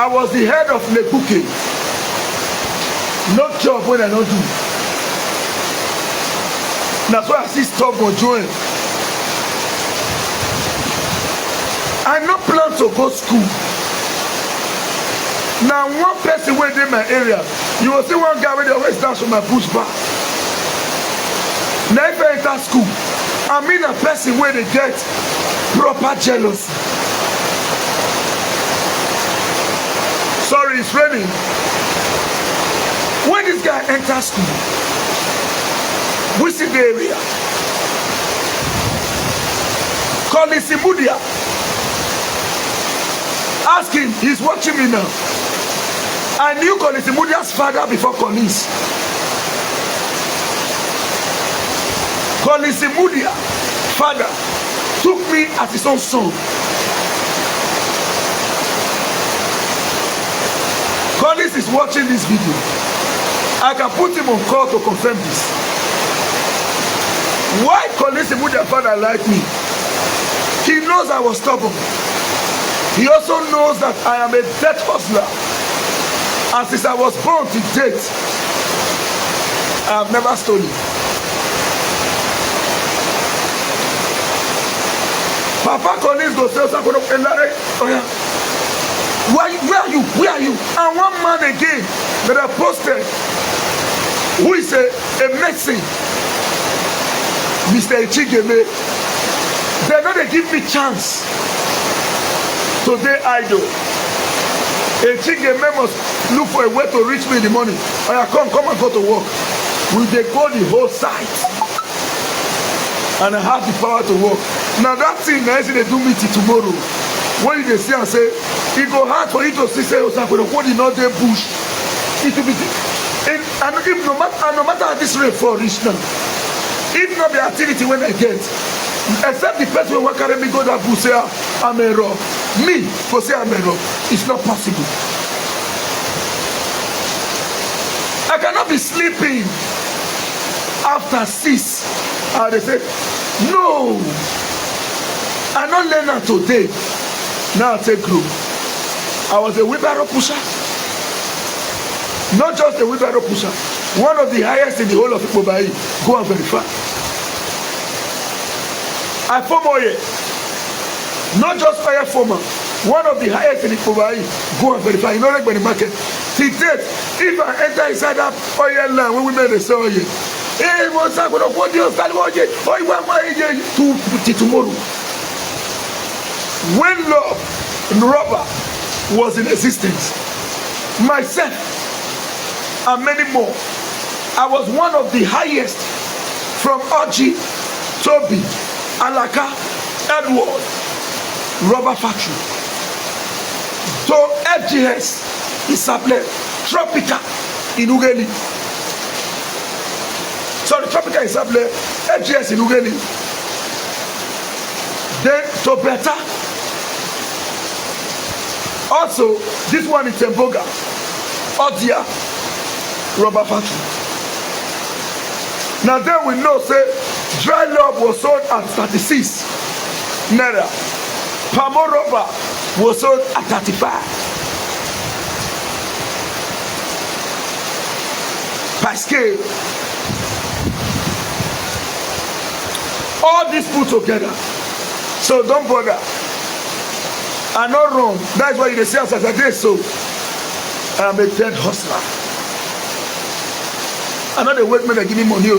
I was the head of the cooking. No job when I don't do. That's why I see stubborn join. I no plan to go school. Now one person went in my area, you will see one guy when they always dance with my push back. Now if I enter school, I mean a person where they get proper jealousy. Sorry, it's raining. When this guy enters school, we see the area. Cultism. Ask him, he's watching me now. I knew Cultism's father before Cullis. Cultism father took me as his own son. Collins is watching this video. I can put him on call to confirm this. Why Collins would their father like me? He knows I was stubborn. He also knows that I am a debt hustler. And since I was born to date, I have never stolen. Papa Collins goes to say, oh yeah. Where are you? Where are you? And one man again that I posted, who is a medicine, Mr. Echigeme. They know they give me chance. Today idol. Echigeme must look for a way to reach me in the morning. I come and go to work. Will they go the whole site? And I have the power to work. Now that thing, I say they do me till tomorrow. When you see and say, it go hard for you to see, say, what is not there bush? It will be, and if no matter how this rain for reach now, if not the activity when I get, except the person who carry me go that bush say, I'm a rock. Me, for say I'm a rock, it's not possible. I cannot be sleeping after 6. And they say, no, I don't learn that today. Now I take group. I was a wheelbarrow pusher. Not just a wheelbarrow pusher. One of the highest in the whole of Ipobai. Go and verify. I form oil. Not just oil former. One of the highest in Ipobai. Go and verify. You know like by the market. Till date, if I enter inside that oil land when we made the sell oil, hey, what's up? What do you start watching? Oh, you want my to tomorrow. When love and rubber was in existence, myself and many more, I was one of the highest from Oji, Toby, Alaka, Edward, rubber factory to FGS, Isaple, Tropica in Ugeli. Sorry, Tropica Isaple, FGS in Ugeli. Then to better. Also, this one is Temboga, Odia, rubber factory. Now then we know, say, dry love was sold at 36 naira. Pamo rubber was sold at 35. Per scale. All this put together. So don't bother. I'm not wrong. That's why you say as I did so. I'm a dead hustler. I'm not a workman that give me money.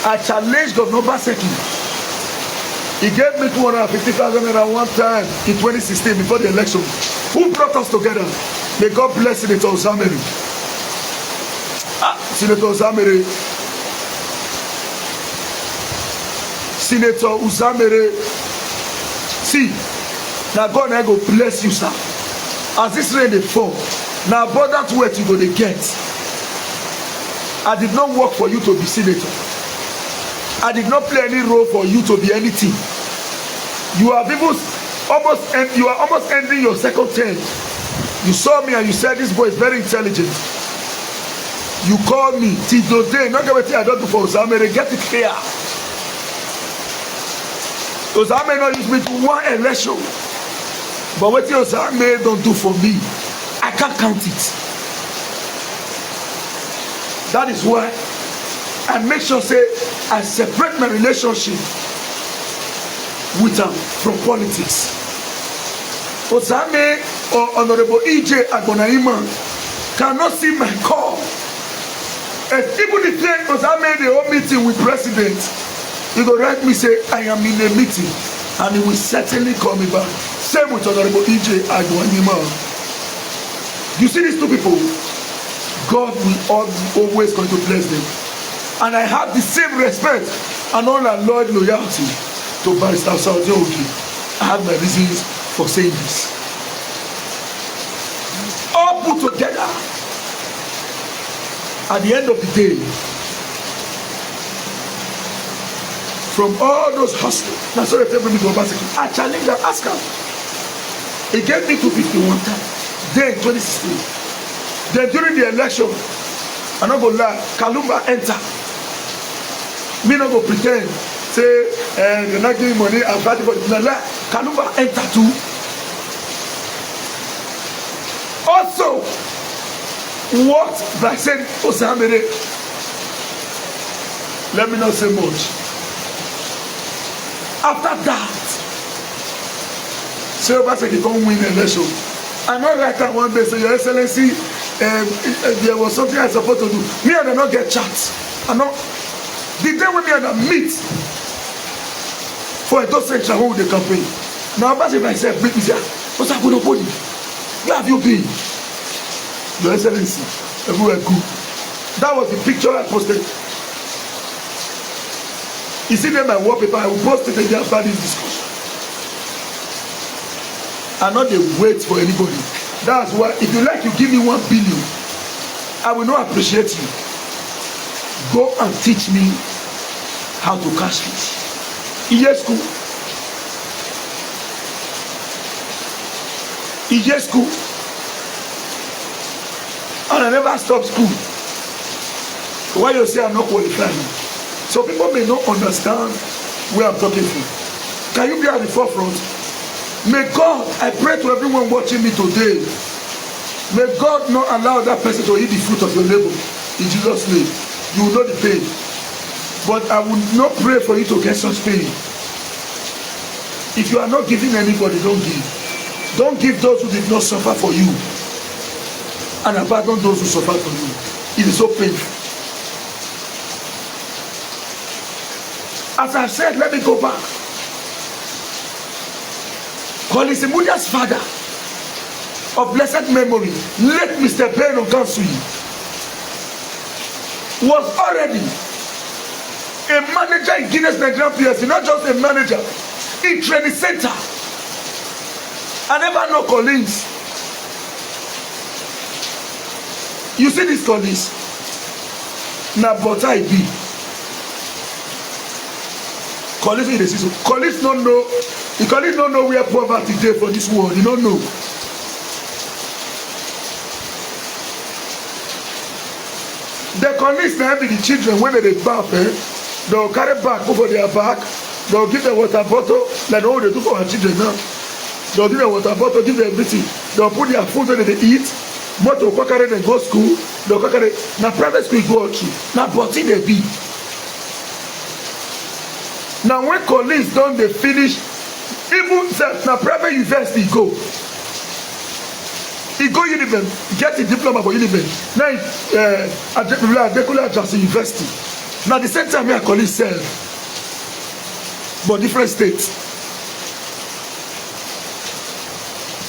I challenged Governor Obaseki. He gave me 250,000 naira one time in 2016 before the election. Who brought us together? May God bless Senator Uzamere. Senator Uzamere. Senator Uzamere. See, now God I go bless you, sir. As this rain they fall, now abundant wealth you go to get. I did not work for you to be senator. I did not play any role for you to be anything. You are almost ending your second term. You saw me and you said this boy is very intelligent. You called me till today. Not everything I don't do for Uzamere. Get it clear. Uzamere not use me to one election. But what Uzamere don't do for me, I can't count it. That is why I make sure say I separate my relationship with him from politics. Uzamere or Honorable E.J. Agbonaima cannot see my call. And even if Uzamere the whole meeting with president, he go write me say I am in a meeting and he will certainly call me back. Same with Honorable E.J. Agbonaima. You see these two people, God will always going to bless them. And I have the same respect and all our Lord loyalty to Barrister Saudi Ogi. I have my reasons for saying this. All put together, at the end of the day, from all those hustles. That's why they take me to Obaseki. I challenge and ask him. He gave me 251 times. Then 2016. Then during the election, I not go lie, Kalumba enter. Me not go pretend. Say, they're not giving money, I'm fighting for it. Kalumba enter too. Also, what by saying Osamere, let me not say much. After that, say Obaseki can't win the election. I know right now one day say, Your Excellency, there was something I supposed to do. Me and I not get chats. I know the day when me and I meet for a those central hold the campaign. Now Obaseki myself beat me say, what's up with nobody? Where have you been? Your Excellency, everywhere good. That was the picture I posted. You see them my wallpaper, I will post it again after this discussion. I not dey wait for anybody. That's why if you like, you give me 1 billion. I will not appreciate you. Go and teach me how to catch fish. Iye school. Iye school. And I never stop school. Why you say I'm not qualified? So people may not understand where I'm talking from. Can you be at the forefront? May God, I pray to everyone watching me today, may God not allow that person to eat the fruit of your labor. In Jesus' name. You will know the pain. But I will not pray for you to get such pain. If you are not giving anybody, don't give. Don't give those who did not suffer for you. And abandon those who suffer for you. It is so painful. As I said, let me go back. Cultism's father of blessed memory, late Mr. Ben Ogansui, was already a manager in Guinness Nigerian PLC, not just a manager, in training center. I never know Collins. You see this Collins? Na butter I be. Collins in the season. Collins don't know. The Collins don't know where poverty is for this world. You don't know. The Collins now be the children when they bath. They'll carry back over their back. They'll give them water bottle like all they do for our children now. They'll give them water bottle, give them everything. They'll put their food when they eat. But they'll carry them go school. They'll carry. Now private school go through. Now but they be. Now when Collins done they finish, even now private university go. He go Univen, get a diploma for Univen. Now Adekunle Ajasin University. Now the same time here Collins serve, but different states.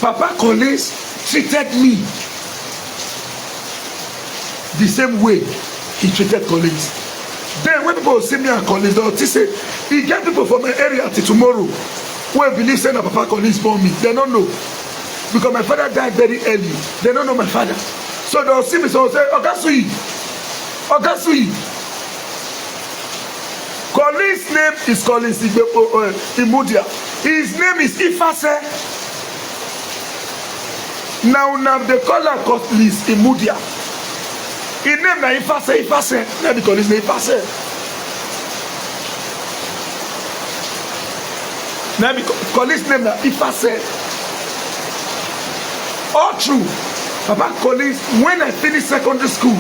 Papa Collins treated me the same way he treated Collins. Then when people see me and Collins, they'll say, he get people from my area till tomorrow who believe saying that Papa Collins born me. They don't know. Because my father died very early. They don't know my father. So they'll see me, so they'll say, Ogasui. Ogasui. Collins' name is Collins Imudia. His name is Ifase. Now they call her Collins Imudia. His name na Ifase. Now they call his name Ifase. Now they call his name na Ifase. All true. Papa Collins, when I finished secondary school,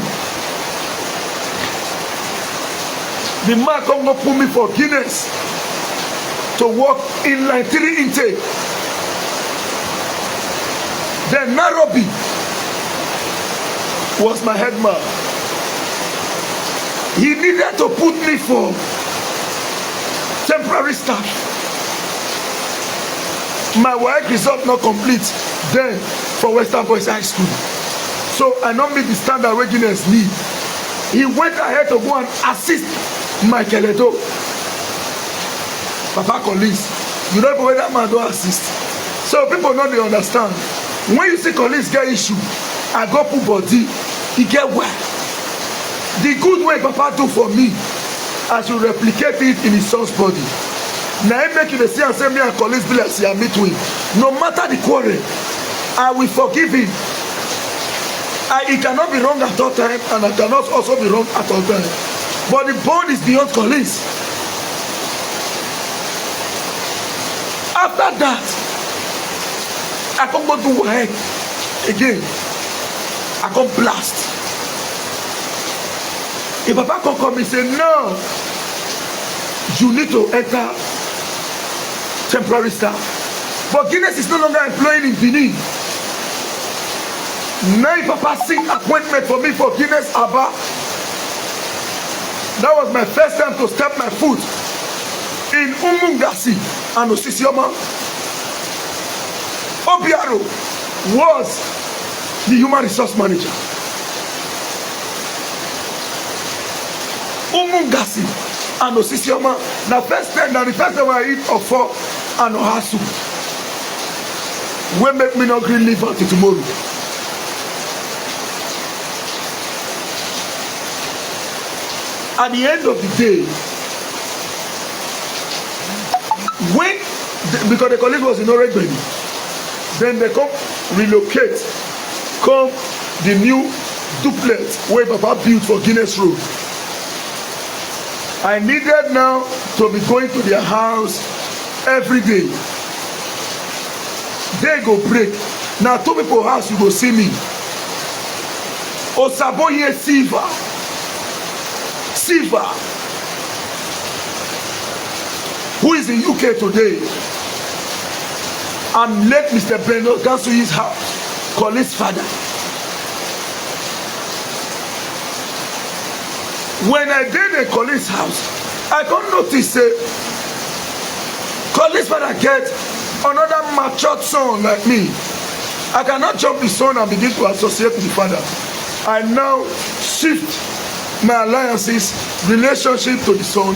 the man come go put me for Guinness to work in line 3 intake. Then Nairobi was my head man. He needed to put me for temporary staff. My work result not complete then for Western Boys High School. So I not meet the standard where Guinness need. He went ahead to go and assist Michael Edo. Papa Collins, you don't know where that man don't assist. So people know they understand. When you see Collins get issue, I go put body, he get well. The good way Papa do for me, I should replicate it in his son's body. Now I make you the see and say me and colleagues be like see and meet with. No matter the quarrel, I will forgive him. He cannot be wrong at all time, and I cannot also be wrong at all time. But the bond is beyond colleagues. After that, I come go to work again. I come blast. If Papa come and say, no, you need to enter temporary staff. But Guinness is no longer employing in Benin. Now Papa seek appointment for me for Guinness Abba. That was my first time to step my foot in Umungasi and Osisioma. Obiaro was the human resource manager. Umungasi and Osisioma. Now the first time I eat Ofo and Ohasu. When make me not green leave until tomorrow. At the end of the day, because the college was in Orange Baby, then they come relocate, come the new duplex where Papa built for Guinness Road. I needed now to be going to their house every day. They go break. Now 2 people house you go see me. Osaboye Silva, who is in UK today, and let Mr. Breno dance to his house, call his father. When I did a colleague's house, I can't notice colleague's father get another matured son like me. I cannot jump the son and begin to associate with the father. I now shift my alliances, relationship to the son,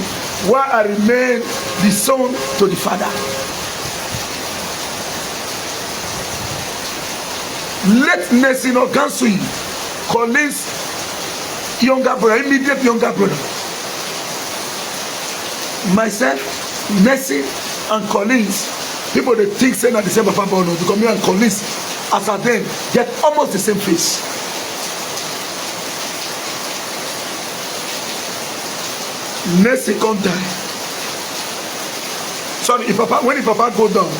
while I remain the son to the father. Let Nesino Gansui, Collins' younger brother, immediate younger brother, myself, Nessie, and Collins, people they think say na the same Papa Bono, because me and Collins, as at them, get almost the same face. Nessie can't die. Sorry, when Papa go down,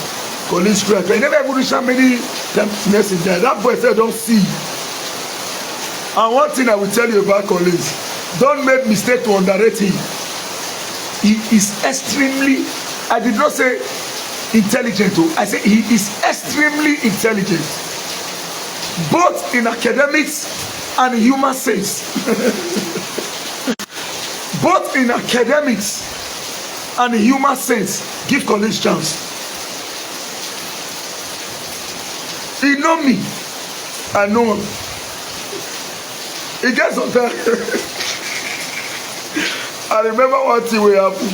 Collins cry. He never even reach how many times Nessie died. That boy said, don't see. And one thing I will tell you about Collins, don't make mistake to underrate him. He is extremely, I did not say intelligent, I say he is extremely intelligent, both in academics and in human sense. Both in academics and in human sense. Give Collins chance. He know me, I know him. He gets on there. I remember one thing will happen.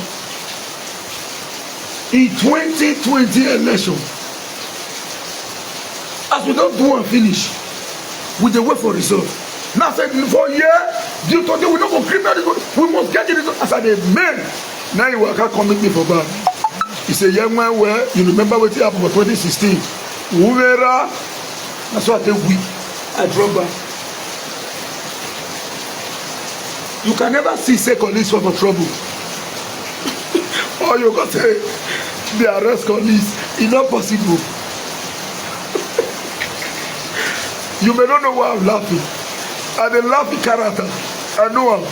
In 2020 election, as we don't do and finish, we dey wait for result. Now said for year, due to we don't go criminal, we must get the result. As I dey man, now you can't commit me for bad. He said, young man, well, you remember what happened for 2016? Umera, that's what I tell we. I drop back. You can never see Collins for trouble. Or you can say, they arrest Collins. It's not possible. You may not know why I'm laughing. And the laughing character, I know him.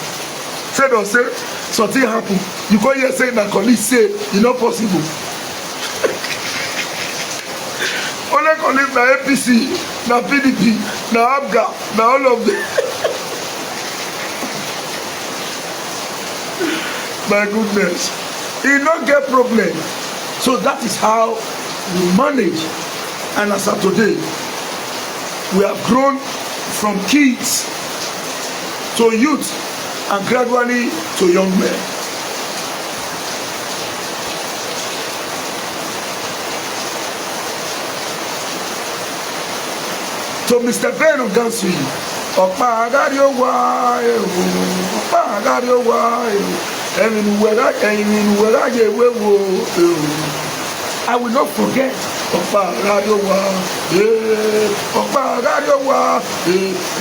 Say don't say, something happened. You can't hear saying that Collins say, it's not possible. Only Collins, na APC, na PDP, na ABGA, na all of them. My goodness, he not get problem. So that is how we manage. And as of today, we have grown from kids to youth and gradually to young men. So Mr. Ben of Gansui, Opa Agario Wa, Opa Agario Wa. I will not forget.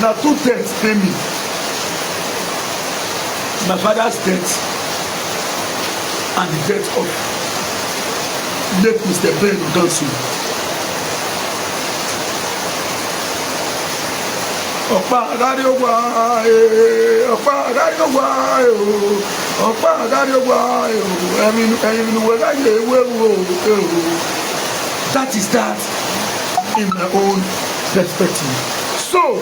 Now 2 deaths pay me. My father's death and the death of late Mr. Ben Ogansu. That is that in my own perspective. So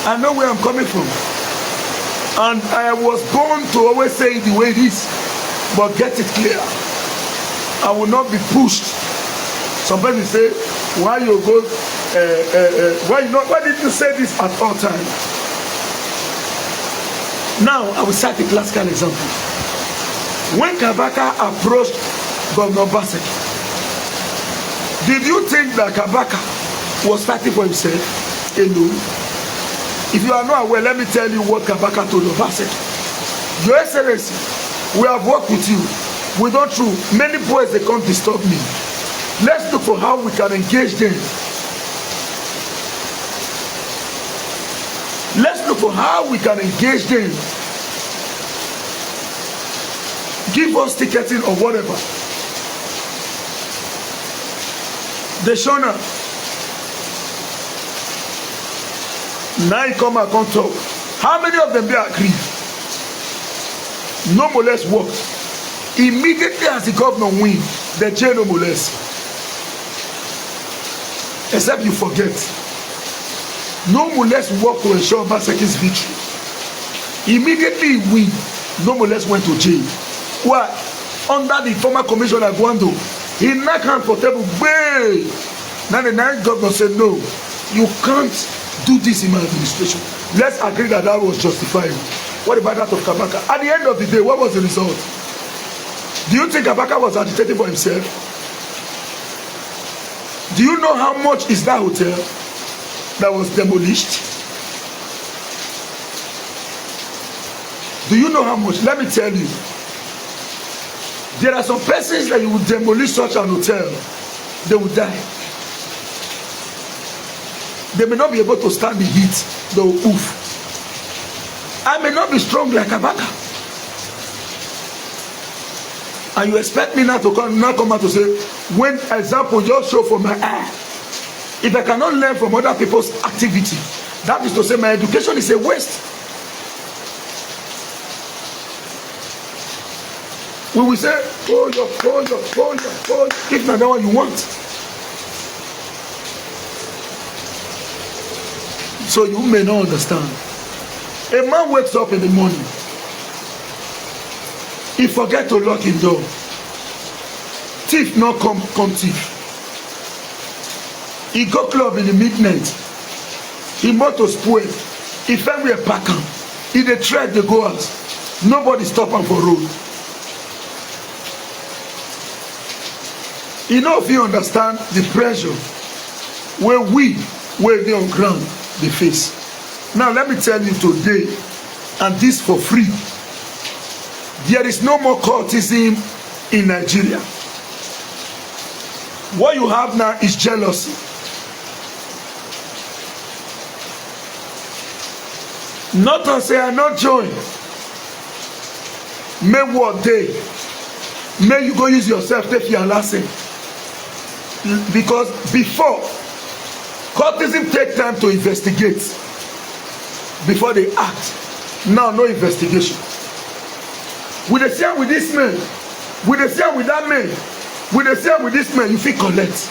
I know where I'm coming from, and I was born to always say it the way it is, but get it clear. I will not be pushed. Some people say, why you go why did you say this at all times? Now I will cite a classical example. When Kabaka approached Governor Obaseki, did you think that Kabaka was fighting for himself alone? If you are not aware, let me tell you what Kabaka told Obaseki. Your Excellency, we have worked with you. We don't through many boys, they can't disturb me. Let's look for how we can engage them. Let's look for how we can engage them. Give us ticketing or whatever. The Shona. Now he come and come talk. How many of them they agree? No more less work. Immediately as the governor win, the jail no more less. Except you forget. No more less work to ensure Obaseki's victory. Immediately he win, no more less went to jail. Why? Under the former commissioner Gwando, he knocked hand for table. Bay. Now the ninth governor said, no, you can't do this in my administration. Let's agree that that was justified. What about that of Kabaka? At the end of the day, what was the result? Do you think Kabaka was agitating for himself? Do you know how much is that hotel that was demolished? Do you know how much? Let me tell you. There are some persons that you would demolish such an hotel, they will die. They may not be able to stand the heat, they will oof. I may not be strong like Kabaka. And you expect me now to come out to say, when example just show for my eye, if I cannot learn from other people's activity, that is to say my education is a waste. We will say, if not that one you want. So you may not understand. A man wakes up in the morning, he forget to lock his door. Thief not come thief. He go club in the midnight. He motor spoil. He find where pack him. He dey tread the go out. Nobody stop him for road. You know if you understand the pressure where we dey on ground dey face. Now let me tell you today, and this for free, there is no more cultism in Nigeria. What you have now is jealousy. Not to say I not join. May what day? May you go use yourself take your lesson. Because before, cultism take time to investigate before they act. Now no investigation. We dey share with this man, we dey share with that man, we dey share with this man, you fit collect.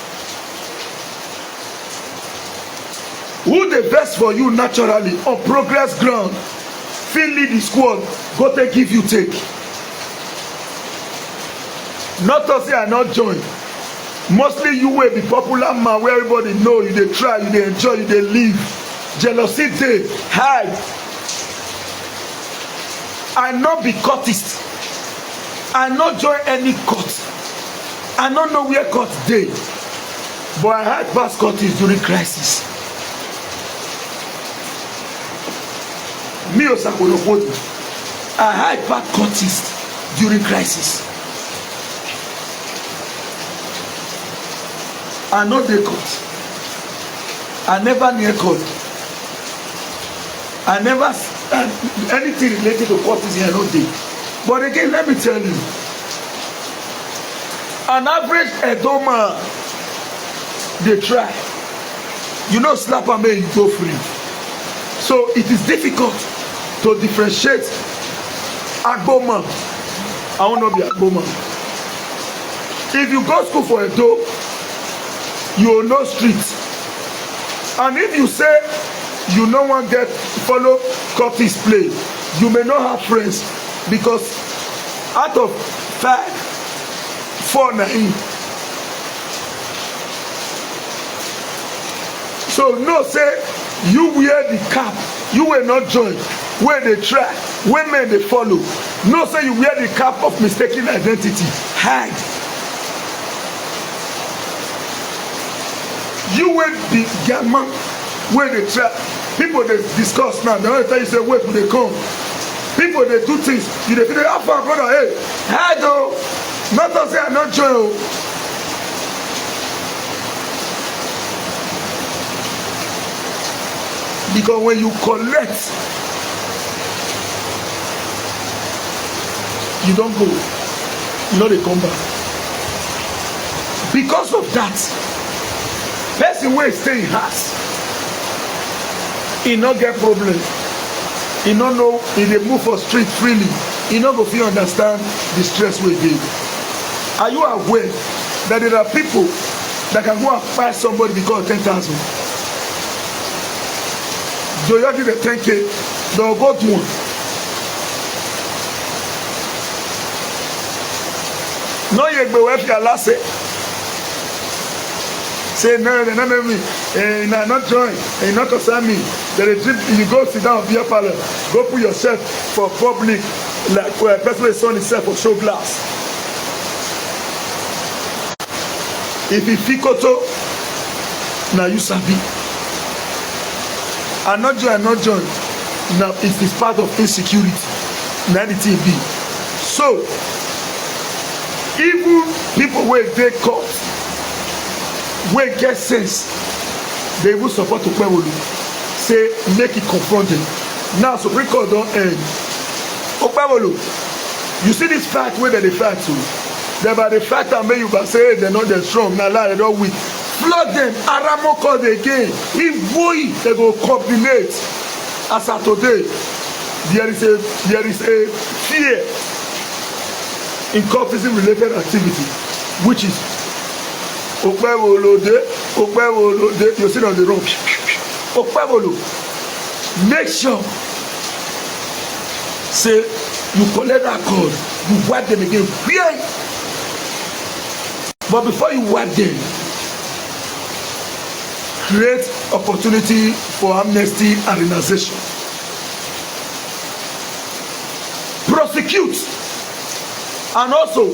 Who dey best for you naturally on progress ground fit lead the squad, go take give you take. Not to say I not join. Mostly you will be popular man where everybody know you dey try, you dey enjoy, you dey live. Jealousy dey hide. I not be cultist. I not join any cult. I don't know where cult dey. But I had past cultists during crisis. Me Osakolopodi. I hyper cultist during crisis. I no dey court. I never near court. I never anything related to cultism I no dey. But again, let me tell you, an average Edo man dey try. You know, slap am make you go free. So it is difficult to differentiate Agbo man. I wan not be Agbo man. If you go school for Edo, you will know street. And if you say you no wan get follow cultist play, you may not have friends, because out of 5, 4 na him. So no say you wear the cap, you will not join. When they try, when men they follow. No say you wear the cap of mistaken identity. Hide. You will be gamma when they try. People they discuss now. They want to tell you say wait when they come. People they do things. You they feel up brother. Hey, hide though. Not to say I not join. Because when you collect, you don't go. You know they come back. Because of that, person wey stay in house, he no get problem. He no know, he dey move for street freely. He no go fit understand the stress we dey. Are you aware that there are people that can go and fight somebody because of 10,000? Do you give the 10K? They'll go to one. No, you go with your last say no, they not know me. Not join. Not concern me. You go sit down beer parlor. Go put yourself for public, like where a person is son himself for show glass. If you fikoto, now you sabi. I not join. Now it is part of insecurity. Now the TV. So, even people where they caught, where get sense, they will support Okpebholo. Say make it confront them. Now Supreme Court don't end. Okpebholo, you see this fact where they fight to. They by the fact and make you say they're not that strong. Now lie, they don't weak. Flood them. Aramo called again. If boy they go coordinate. As of today, there is a fear in cultism related activity, which is Okpebholo de, you sit on the road. Okpebholo, make sure say you collect that code, you wipe them again. But before you wipe them, create opportunity for amnesty and renunciation. Prosecute and also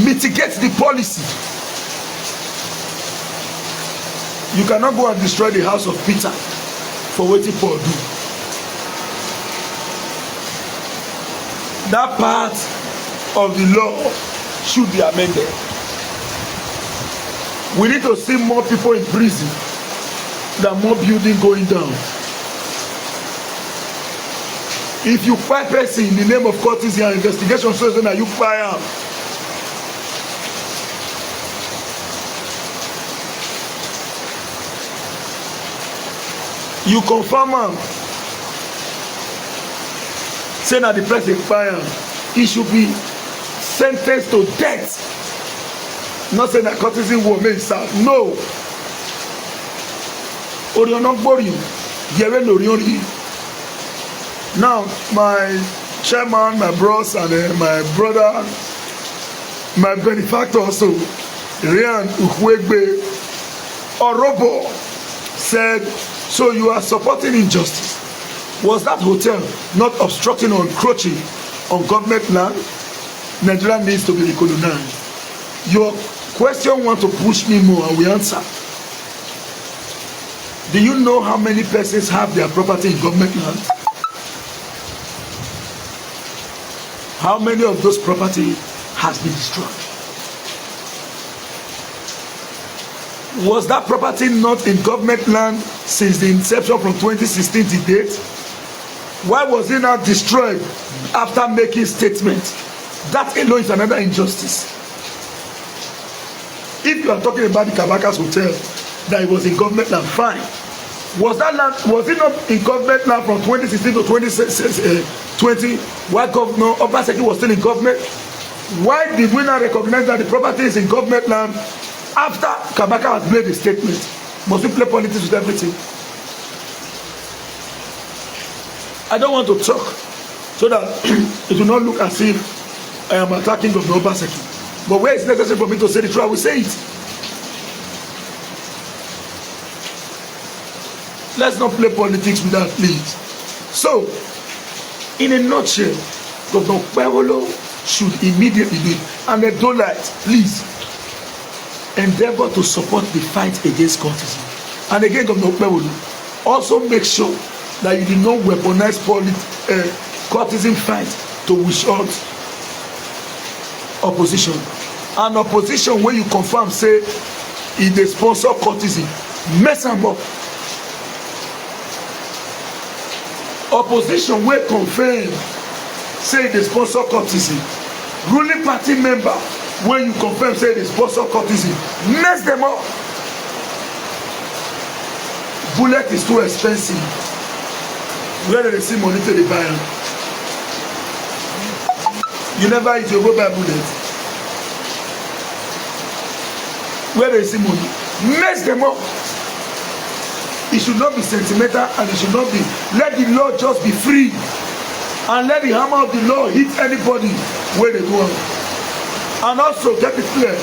mitigate the policy. You cannot go and destroy the house of Peter for waiting for do. That part of the law should be amended. We need to see more people in prison than more building going down. If you fight person in the name of cultism and investigation says that you fire, you confirm am, say na the person fire, he should be sentenced to death. Not saying that cultism will make sense. No. Now, my chairman, my bros, and my brother, my benefactor also, Rian Ukwegbe Orobo, said, so you are supporting injustice. Was that hotel not obstructing or encroaching on government land? Nigeria needs to be recolonized. Your question want to push me more, and we answer. Do you know how many persons have their property in government land? How many of those property has been destroyed? Was that property not in government land since the inception from 2016 to date? Why was it not destroyed after making statement? That alone is another injustice. If you are talking about the Kabaka's hotel that it was in government land, fine. Was that land, was it not in government land from 2016 to 2020 while Governor Obaseki was still in government? Why did we not recognize that the property is in government land after Kabaka has made a statement? Must we play politics with everything? I don't want to talk so that it will not look as if I am attacking Governor Obaseki. But where it's necessary for me to say the truth, I will say it. Let's not play politics with that, please. So, in a nutshell, Governor Pevolo should immediately do it. And the Dolites, please, endeavor to support the fight against cultism. And again, Governor Pevolo, also make sure that you did not weaponize cultism fight to wish out opposition. An opposition where you confirm say if they sponsor cultism, mess them up. Opposition where confirm say they sponsor cultism, ruling party member when you confirm say they sponsor cultism, mess them up. Bullet is too expensive. Where they see money to the buy am? You never eat your go buy bullet. Where they see money, mess them up. It should not be sentimental and it should not be. Let the law just be free and let the hammer of the law hit anybody where they go on. And also get it clear.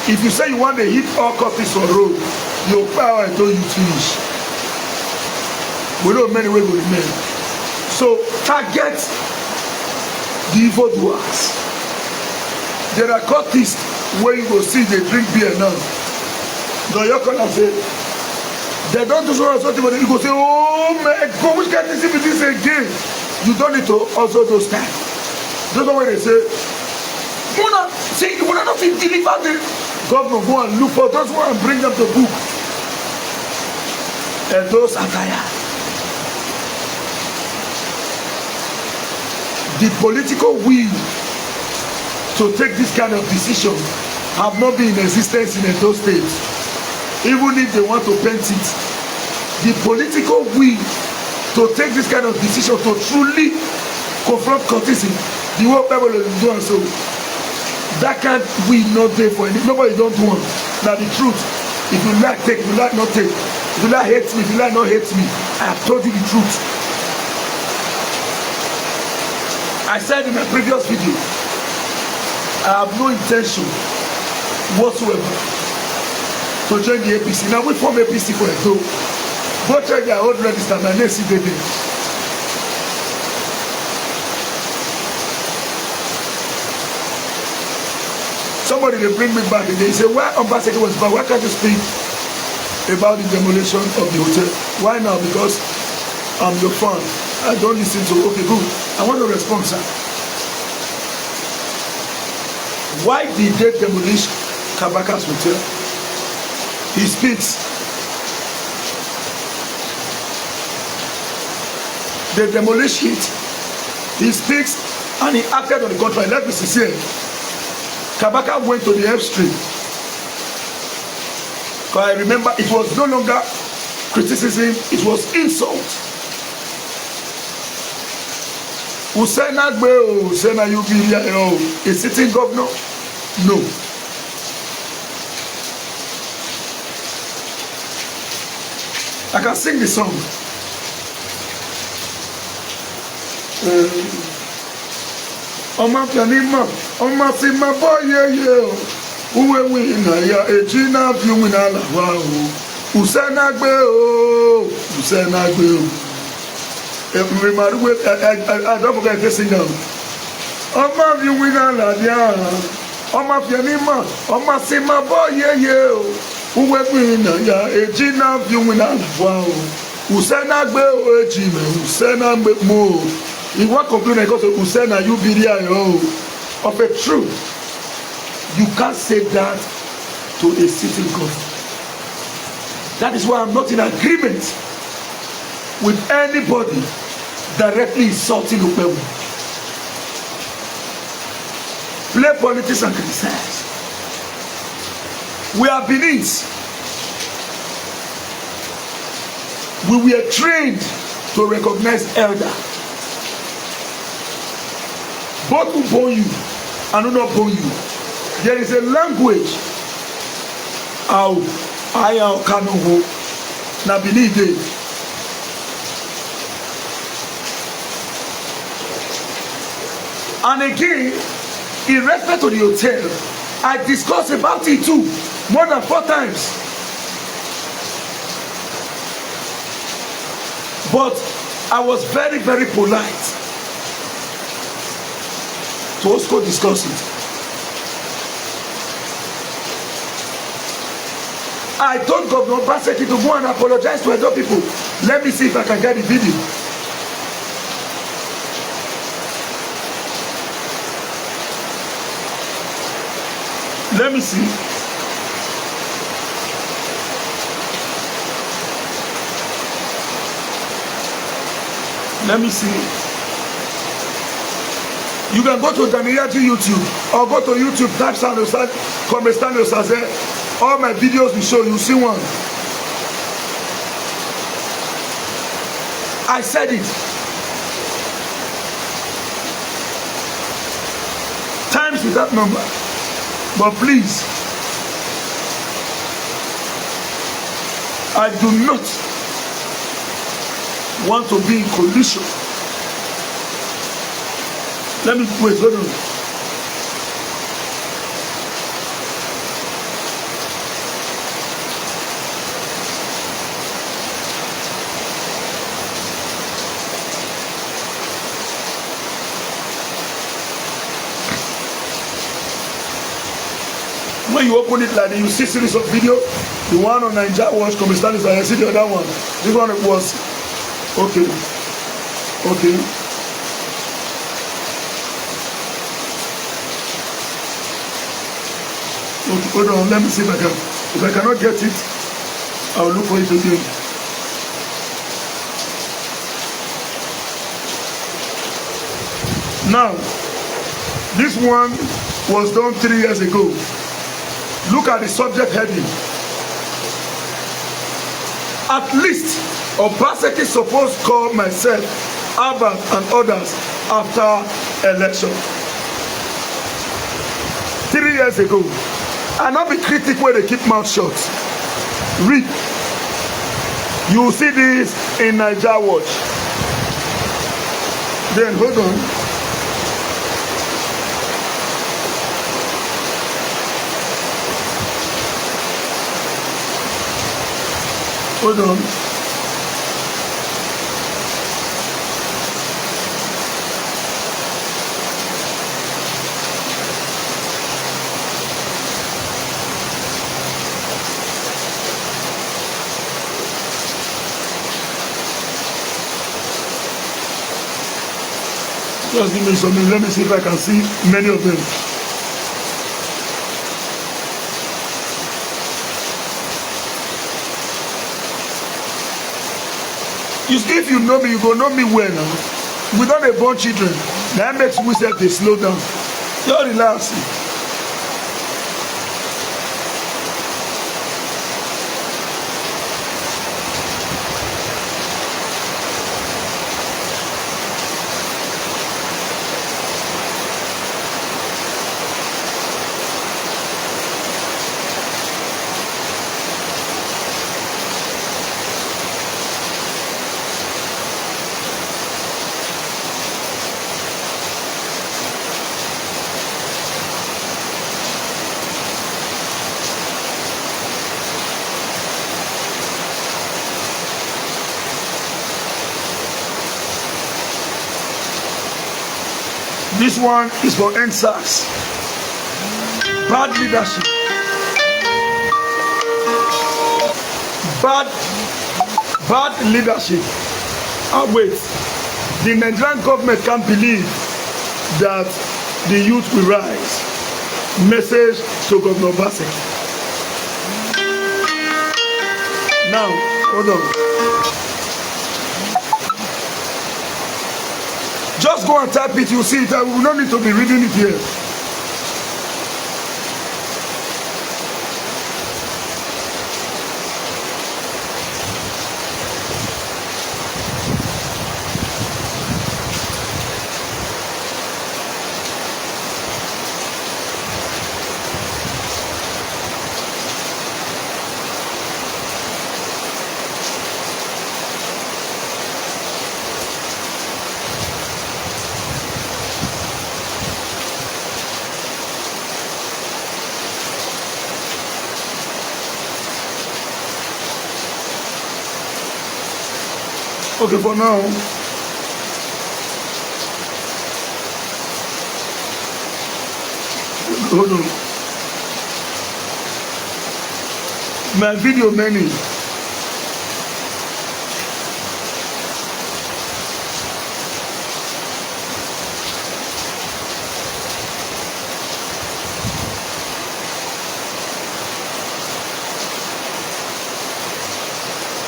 If you say you want to hit all copies on road, your power until you finish. We know many ways will remain. So target the evildoers. There are cultists where you go see they drink beer now. The Yokon say they don't do something, but you go say, oh my God, which kind of thing is this again? You don't need to also those time. Those are where they say, Mona, say you wanna not deliver the governor, go and look for those one and bring them the book. And those are tired. The political will to take this kind of decision have not been in existence in those states. Even if they want to paint it, the political will to take this kind of decision to truly confront cultism, the whole people is doing so. That kind will not there for any. Nobody don't want. Now the truth, if you like take, if you like not take, if you like hate me, if you like not hate me, I have told you the truth. I said in my previous video, I have no intention whatsoever to join the APC. Now we form APC for Edo. Go check their old register, my name is CDD. Somebody they bring me back and they say, why Obaseki was back? Why can't you speak about the demolition of the hotel? Why now? Because I'm your fan. I don't listen to, okay, good. I want to respond, sir. Why did they demolish Kabaka's hotel? He speaks. They demolish it. He speaks and he acted on the contrary. Let me be sincere. Kabaka went to the F Street. Because I remember it was no longer criticism, it was insult. Usena Gbe, Usena Yubi, a sitting governor? No. I can sing the song. Oma pianima, Oma sima boye uwe wina ya ejina fi wina la wa o. Usena Gbe, Usena Gbe. I don't forget to sing now. Oma fi wina la dia. Oma pianima, Oma sima boye uwe wina ya ejina fi wina la wa o. Usena Gbe o ejime, Usena Gbe mo. He won't complain because of Hussein and you be there, of a truth. You can't say that to a sitting government. That is why I'm not in agreement with anybody directly insulting Upewu. Play politics and criticize. We are Benin's. We were trained to recognize elder. Both who born you and who not born you. There is a language. I cannot na believe it. And again, in respect to the hotel, I discussed about it too more than 4 times. But I was very, very polite to also discuss it. I told Governor Obaseki to go and apologize to Edo people. Let me see if I can get the video. Let me see. Let me see. You can go to Daniyaji YouTube or go to YouTube, type Stanley Osaze. All my videos will show you. See one. I said it. Times with that number. But please, I do not want to be in collision. Let me wait, hold on. When you open it like that, you see series of video. The one on Nigeria Watch, Commissioner, I see the other one. This one was okay. Okay. Okay, hold on, let me see if I can. If I cannot get it, I will look for it again. Now, this one was done 3 years ago. Look at the subject heading. At least Obaseki supposed to call myself, Albert and others after election. 3 years ago. And not be critical where they keep mouth shut. Read. You will see this in Nigeria Watch. Then hold on. Hold on. Just give me something. Let me see if I can see many of them. If you know me, you go know me well now. We don't born children. That makes we say they slow down. Just relax. This one is for NSAS. Bad leadership. Bad leadership. Wait. The Nigerian government can't believe that the youth will rise. Message to Governor Obaseki. Now, hold on. Just go and type it, you see it. I will not need to be reading it here. Okay, for now, hold on. My video many.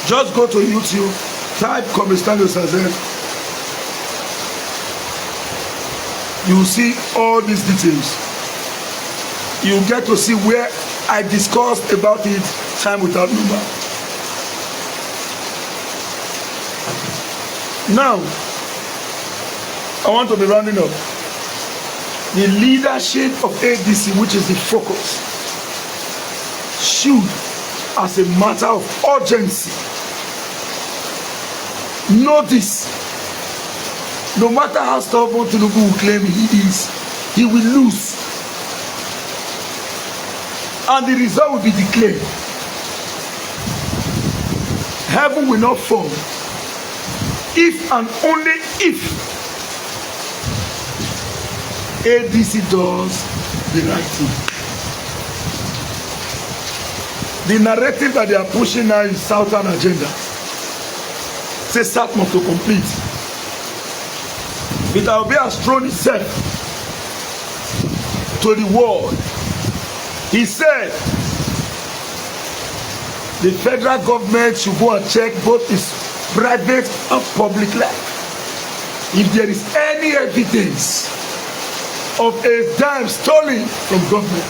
Just go to YouTube. Type Comrade Osaze. You will see all these details. You get to see where I discussed about it time without number. Now, I want to be rounding up. The leadership of ADC, which is the focus, should, as a matter of urgency, know this. No matter how stubborn Tinubu will claim he is, he will lose. And the result will be declared. Heaven will not fall if and only if ADC does the right thing. The narrative that they are pushing now is Southern agenda. Say South must to complete. It will be has thrown itself to the world. He said the federal government should go and check both its private and public life. If there is any evidence of a dime stolen from government,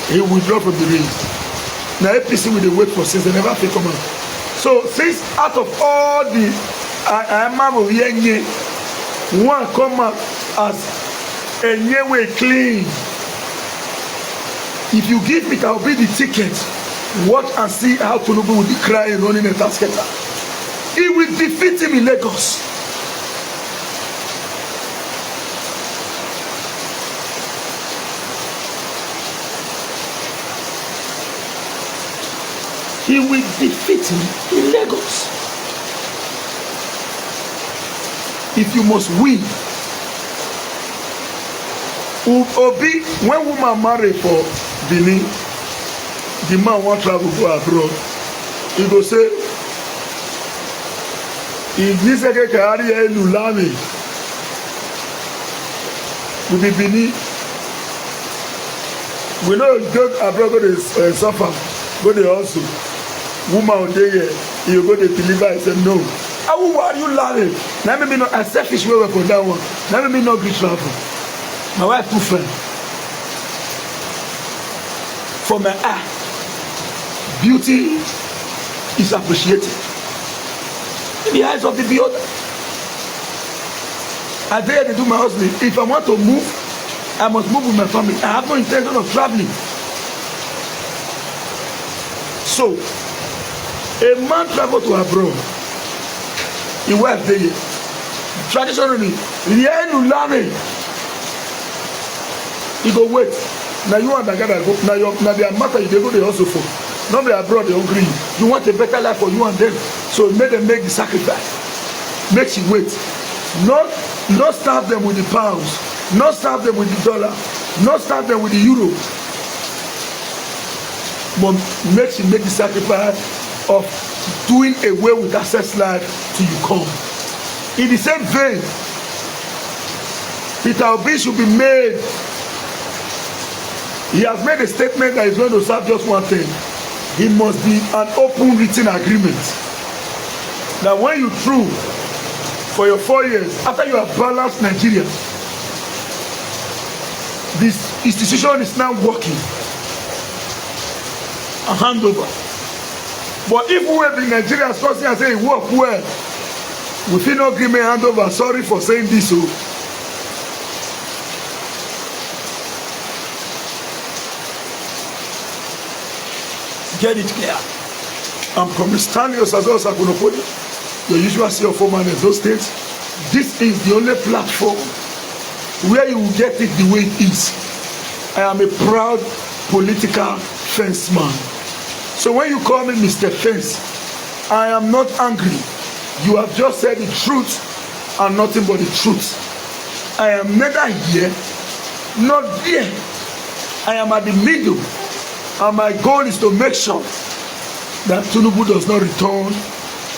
he will withdraw from the race. Now APC will wait for since they never fit come out. So since out of all the one come out as a way clean. If you give me, I'll be the ticket. Watch and see how Tinubu will be crying running a tasketa. He will defeat him in Lagos. He will defeat him in Lagos. If you must win, Obi, when woman marry for Benin, the man want travel go abroad. He go say, if this carry a lulami, will be Benin. We know go abroad go to suffer, go to also. Woman on there, you go to deliver. I said no. How are you laughing? Now me not a selfish way for that one. Now me not great travel. My wife too fair. For my eye, beauty is appreciated in the eyes of the beholder. I dare to do my husband. If I want to move, I must move with my family. I have no intention of traveling. So, a man travel to abroad. The wife there. Traditionally, he go wait. Now you and the guy go. Now their matter they go they also for. Not be abroad they hungry. You want a better life for you and them. So make them make the sacrifice. Make she wait. Not starve them with the pounds. Not starve them with the dollar. Not starve them with the euro. But make she make the sacrifice of doing away with access life till you come. In the same vein, Peter Obi should be made. He has made a statement that he's going to serve just one thing. It must be an open written agreement. Now, when you through for your 4 years, after you have balanced Nigeria, this institution is now working. A handover. But if we have in Nigeria discussing and say it work well, we feel no agreement handover. Sorry for saying this. Get it clear. I'm Comrade Stanley Osazo Sakunopoli, your usual CEO former in those states. This is the only platform where you will get it the way it is. I am a proud political fence man. So when you call me Mr. Fence, I am not angry. You have just said the truth and nothing but the truth. I am neither here nor there. I am at the middle, and my goal is to make sure that Tinubu does not return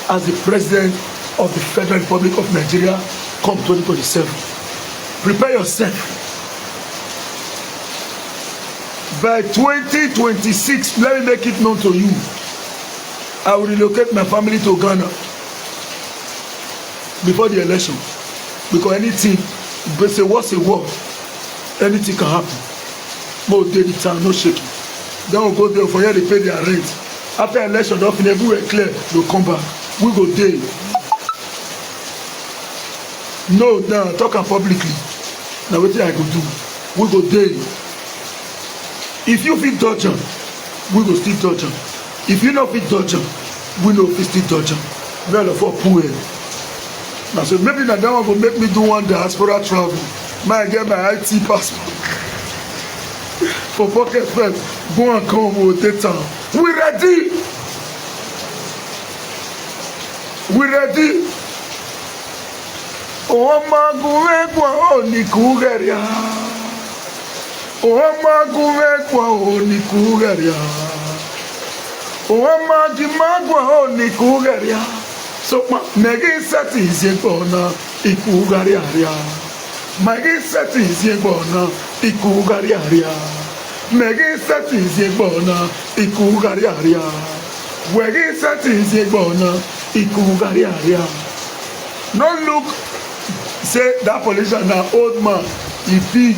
as the president of the Federal Republic of Nigeria come 2027. Prepare yourself. By 2026, let me make it known to you, I will relocate my family to Ghana before the election. Because anything, they say, what's a war? Anything can happen. No daily time, no shaking. Then we'll go there for here, they pay their rent. After election, nothing everywhere clear, they'll come back. We go there. No, now talking publicly. Now what I go do? We go there. If you fit dodge am, we go still dodge am. If you no fit dodge am, we no fit still dodge am. Well, for poor. Now so maybe that one go make me do one diaspora travel. May I get my IT passport for pocket first. Go and come with the town. We ready. We ready. Oh my God, oh Nikugeria. Oh my God, oh Nikugeria. Oh my God, oh Nikugeria. So megi seti izebona ikugaria. Megi seti izebona ikugaria. Megi seti izebona ikugaria. Wegi seti izebona ikugaria. No look, say that politician na old man, he big.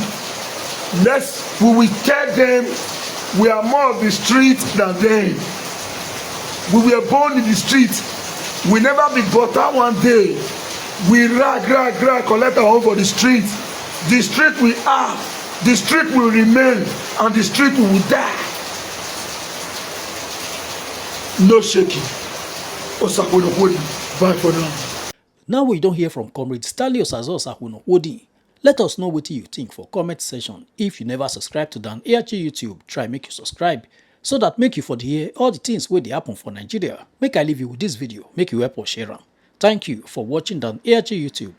We will tell them we are more of the street than them. We were born in the street. We never be butter one day. We rag, collect our own for the street. The street we are, the street will remain, and the street will die. No shaking. Bye for now. Now we don't hear from Comrade Stanley Osazo Sakunopoli. Let us know what you think for comment section. If you never subscribe to Dan ARG YouTube, try make you subscribe so that make you for the hear all the things where they happen for Nigeria. Make I leave you with this video, make you help or share them. Thank you for watching Dan ARG YouTube.